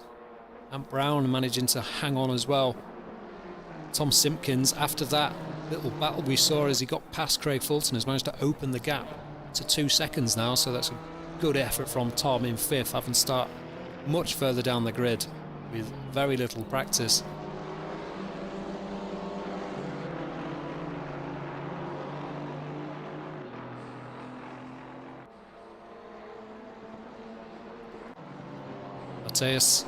And Brown managing to hang on as well. Tom Simpkins, after that little battle we saw as he got past Craig Fulton, has managed to open the gap to 2 seconds now, so that's a good effort from Tom in fifth, having start much further down the grid with very little practice. Mateus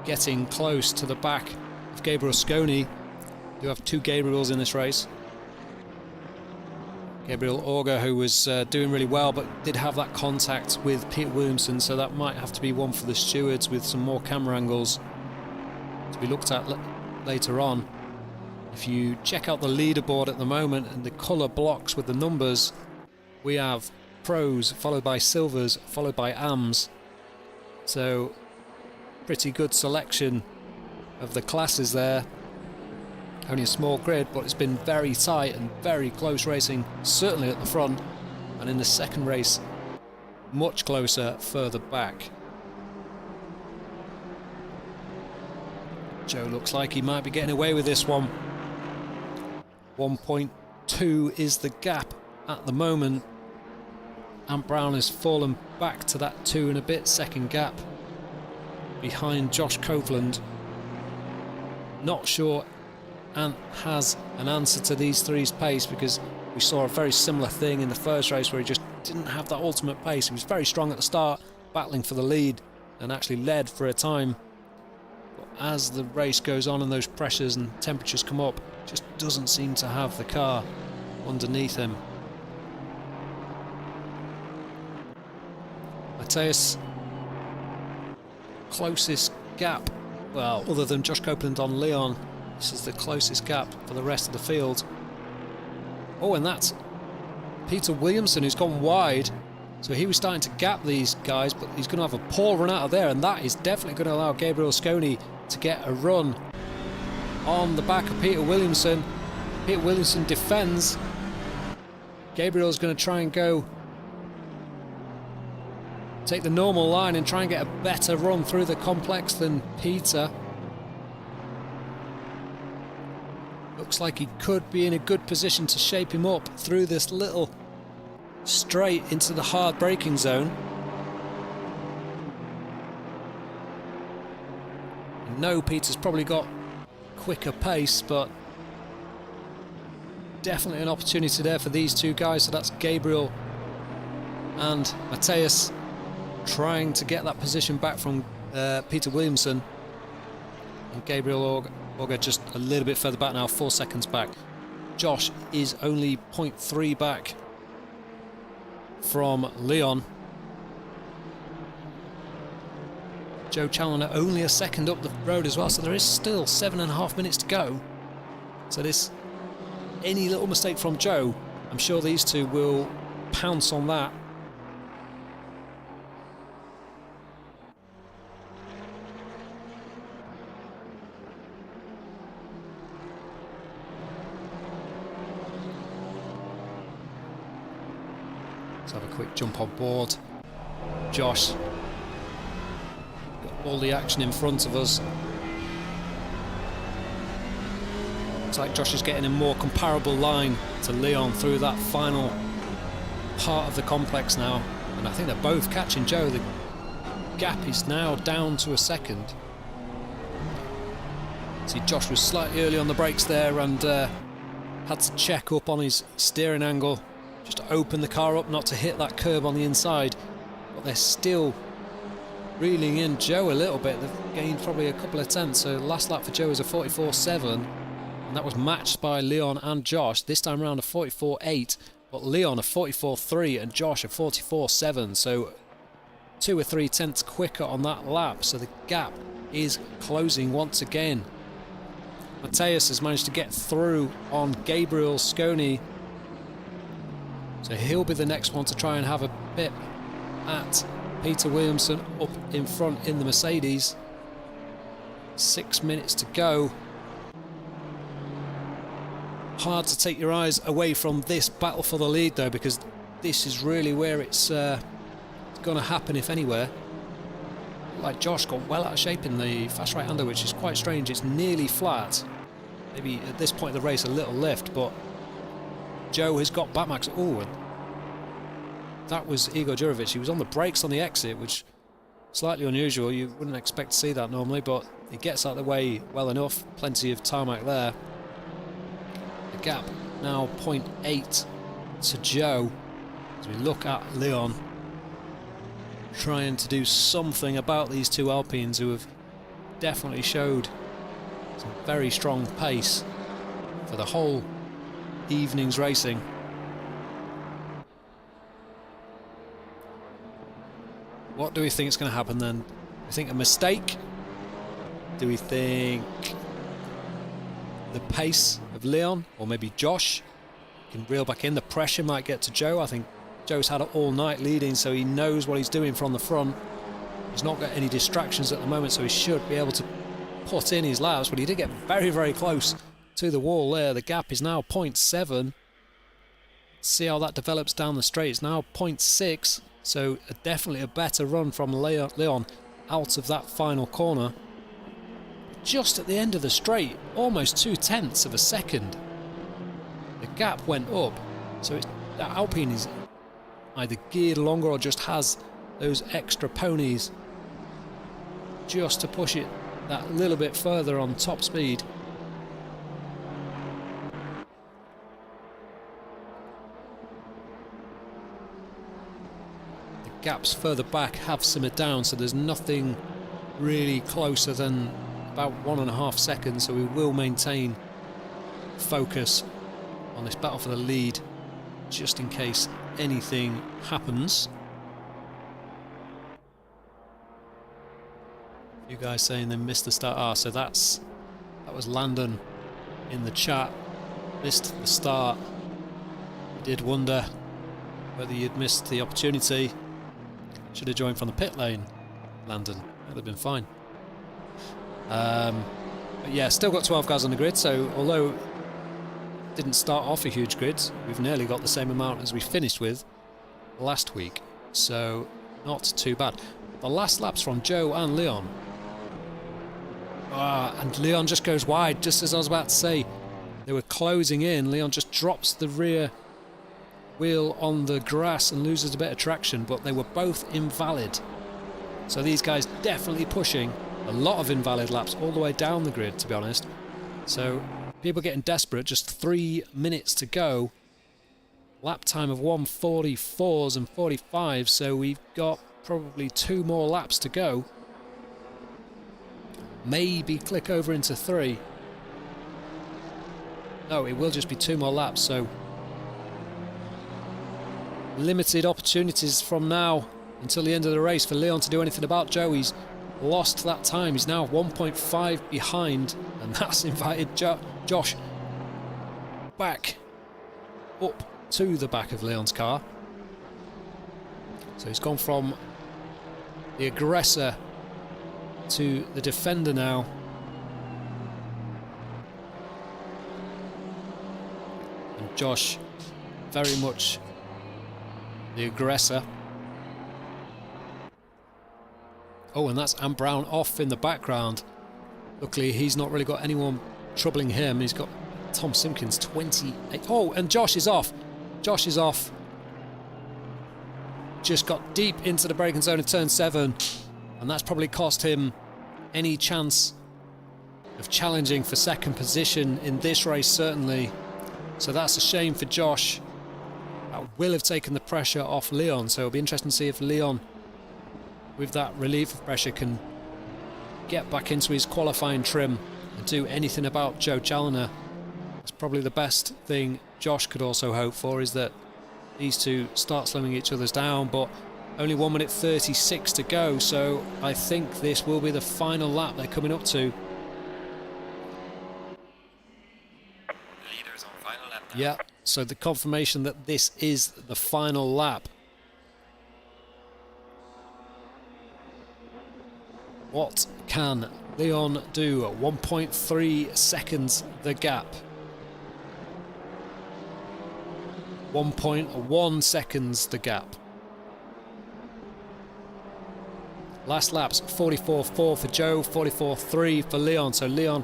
getting close to the back of Gabriel Scheule. You have two Gabriels in this race. Gabriel Auger, who was doing really well but did have that contact with Peter Williamson, so that might have to be one for the stewards with some more camera angles to be looked at later on. If you check out the leaderboard at the moment and the colour blocks with the numbers, we have pros followed by silvers followed by AMs, so pretty good selection of the classes there. Only a small grid, but it's been very tight and very close racing, certainly at the front, and in the second race much closer further back. Joe looks like he might be getting away with this one. 1.2 is the gap at the moment. Ant Brown has fallen back to that 2 and a bit second gap behind Josh Copeland. Not sure Ant has an answer to these three's pace, because we saw a very similar thing in the first race where he just didn't have that ultimate pace. He was very strong at the start, battling for the lead, and actually led for a time. But as the race goes on and those pressures and temperatures come up, just doesn't seem to have the car underneath him. Mateus, closest gap, well, other than Josh Copeland on Leon, this is the closest gap for the rest of the field. Oh, and that's Peter Williamson, who's gone wide, so he was starting to gap these guys, but he's going to have a poor run out of there, and that is definitely going to allow Gabriel Scheule to get a run on the back of Peter Williamson. Peter Williamson defends. Gabriel's going to try and go take the normal line and try and get a better run through the complex than Peter. Looks like he could be in a good position to shape him up through this little straight into the hard braking zone. No, Peter's probably got quicker pace, but definitely an opportunity there for these two guys. So that's Gabriel and Mateus trying to get that position back from Peter Williamson. And Gabriel Auger just a little bit further back now, 4 seconds back. Josh is only 0.3 back from Leon. Joe Challoner only a second up the road as well, so there is still 7.5 minutes to go. So this, any little mistake from Joe, I'm sure these two will pounce on that. Let's have a quick jump on board. Josh, got all the action in front of us. Looks like Josh is getting a more comparable line to Leon through that final part of the complex now, and I think they're both catching Joe. The gap is now down to a second. See, Josh was slightly early on the brakes there and had to check up on his steering angle just to open the car up, not to hit that curb on the inside. But they're still reeling in Joe a little bit. They've gained probably a couple of tenths. So the last lap for Joe is a 44.7, and that was matched by Leon and Josh. This time around a 44.8, but Leon a 44.3 and Josh a 44.7. So 2 or 3 tenths quicker on that lap. So the gap is closing once again. Mateus has managed to get through on Gabriel Scheule, so he'll be the next one to try and have a bit at Peter Williamson up in front in the Mercedes. 6 minutes to go. Hard to take your eyes away from this battle for the lead though, because this is really where it's going to happen, if anywhere. Like Josh got well out of shape in the fast right-hander, which is quite strange. It's nearly flat. Maybe at this point of the race a little lift, but Joe has got back max. Oh, and that was Igor Jurovic. He was on the brakes on the exit, which slightly unusual. You wouldn't expect to see that normally, but he gets out of the way well enough. Plenty of tarmac there. The gap now 0.8 to Joe as we look at Leon trying to do something about these two Alpines who have definitely showed some very strong pace for the whole evening's racing. What do we think is going to happen then? Do we think a mistake? Do we think the pace of Leon, or maybe Josh can reel back in? The pressure might get to Joe. I think Joe's had it all night leading, so he knows what he's doing from the front. He's not got any distractions at the moment, so he should be able to put in his laps, but he did get very, very close to the wall there. The gap is now 0.7. See how that develops down the straight. It's now 0.6, so definitely a better run from Leon out of that final corner. Just at the end of the straight, almost 0.2 of a second. The gap went up, so that Alpine is either geared longer or just has those extra ponies just to push it that little bit further on top speed. The gaps further back have simmered down, so there's nothing really closer than about 1.5 seconds, so we will maintain focus on this battle for the lead just in case anything happens. You guys saying they missed the start. So that was Landon in the chat. Missed the start. We did wonder whether you'd missed the opportunity. Should have joined from the pit lane, Landon. That would have been fine. But yeah, still got 12 cars on the grid, so although didn't start off a huge grid, we've nearly got the same amount as we finished with last week, so not too bad. The last laps from Joe and Leon. And Leon just goes wide, just as I was about to say. They were closing in. Leon just drops the rear wheel on the grass and loses a bit of traction, but they were both invalid. So these guys definitely pushing a lot of invalid laps all the way down the grid, to be honest. So people getting desperate, just 3 minutes to go. Lap time of 1:44s and 45, so we've got probably 2 more laps to go. Maybe click over into 3. No, it will just be 2 more laps, so limited opportunities from now until the end of the race for Leon to do anything about Joe. He's lost that time. He's now 1.5 behind, and that's invited Josh back up to the back of Leon's car. So he's gone from the aggressor to the defender now. And Josh very much the aggressor. Oh, and that's Ant Brown off in the background. Luckily he's not really got anyone troubling him. He's got Tom Simpkins 28. Oh, and Josh is off. Josh is off. Just got deep into the braking zone of turn 7, and that's probably cost him any chance of challenging for second position in this race, certainly. So that's a shame for Josh. That will have taken the pressure off Leon, so it'll be interesting to see if Leon, with that relief of pressure, can get back into his qualifying trim and do anything about Joe Challoner. That's probably the best thing Josh could also hope for, is that these two start slowing each other's down, but only 1 minute 36 to go, so I think this will be the final lap they're coming up to. Leaders on final lap now. Yeah, so the confirmation that this is the final lap. What can Leon do 1.3 seconds the gap. 1.1 seconds the gap. Last lap's 44.4 for Joe, 44.3 for Leon. So Leon,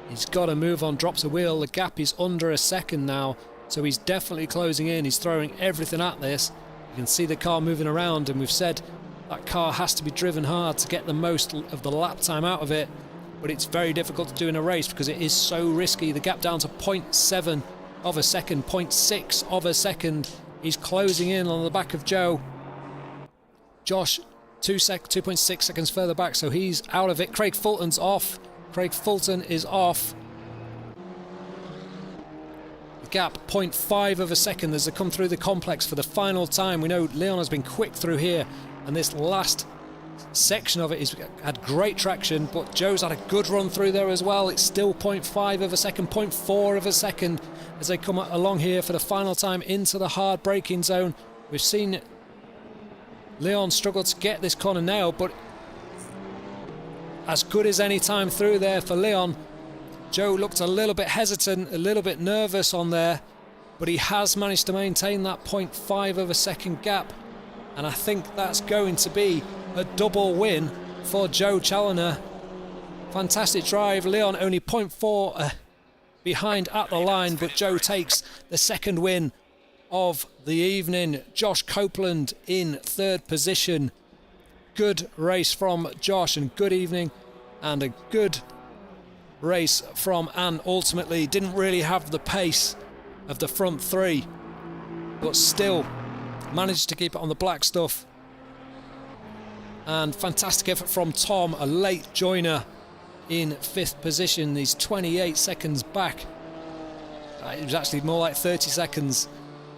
he's got to move on, drops a wheel. The gap is under a second now, so he's definitely closing in. He's throwing everything at this. You can see the car moving around, and we've said that car has to be driven hard to get the most of the lap time out of it, but it's very difficult to do in a race because it is so risky. The gap down to 0.7 of a second, 0.6 of a second. He's closing in on the back of Joe. Josh 2.6 seconds further back, so he's out of it. Craig Fulton's off. Craig Fulton is off. The gap 0.5 of a second as they come through the complex for the final time. We know Leon has been quick through here, and this last section of it has had great traction, but Joe's had a good run through there as well. It's still 0.5 of a second, 0.4 of a second as they come along here for the final time into the hard braking zone. We've seen Leon struggled to get this corner nailed, but as good as any time through there for Leon. Joe looked a little bit hesitant, a little bit nervous on there, but he has managed to maintain that 0.5 of a second gap, and I think that's going to be a double win for Joe Challoner. Fantastic drive. Leon only 0.4 behind at the line, but Joe takes the second win of the evening. Josh Copeland in third position. Good race from Josh, and good evening, and a good race from Anne. Ultimately didn't really have the pace of the front three, but still managed to keep it on the black stuff. And fantastic effort from Tom, a late joiner in fifth position. He's 28 seconds back. It was actually more like 30 seconds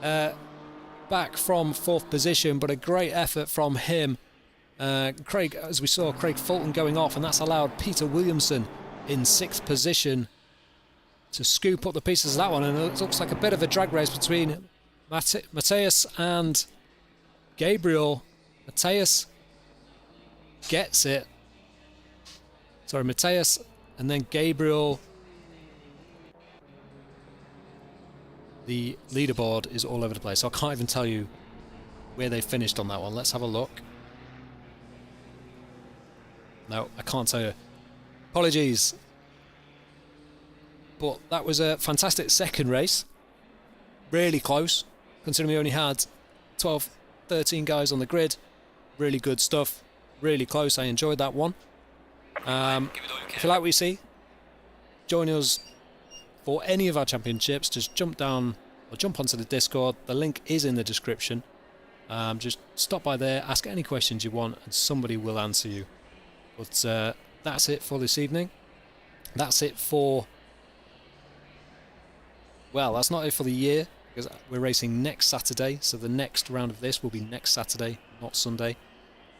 back from fourth position, but a great effort from him. Craig, as we saw, Craig Fulton going off, and that's allowed Peter Williamson in sixth position to scoop up the pieces of that one. And it looks like a bit of a drag race between Matthias and Gabriel. Matthias gets it. Sorry, Matthias, and then Gabriel. The leaderboard is all over the place, so I can't even tell you where they finished on that one. Let's have a look. No, I can't tell you. Apologies. But that was a fantastic second race. Really close, considering we only had 12, 13 guys on the grid. Really good stuff. Really close. I enjoyed that one. If you like what you see, join us for any of our championships. Just jump down or jump onto the Discord. The link is in the description. Just stop by there, ask any questions you want, and somebody will answer you. But that's it for this evening. That's it for... Well, that's not it for the year, because we're racing next Saturday, so the next round of this will be next Saturday, not Sunday.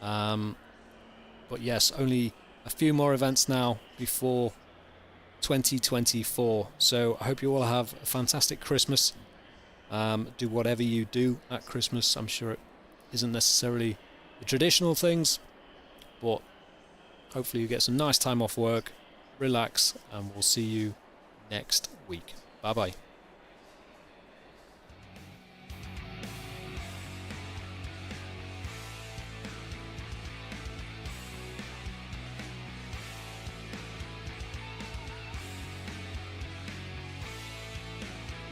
But yes, only a few more events now before 2024. So I hope you all have a fantastic Christmas. Do whatever you do at Christmas. I'm sure it isn't necessarily the traditional things, but hopefully you get some nice time off work, relax, and we'll see you next week. Bye bye.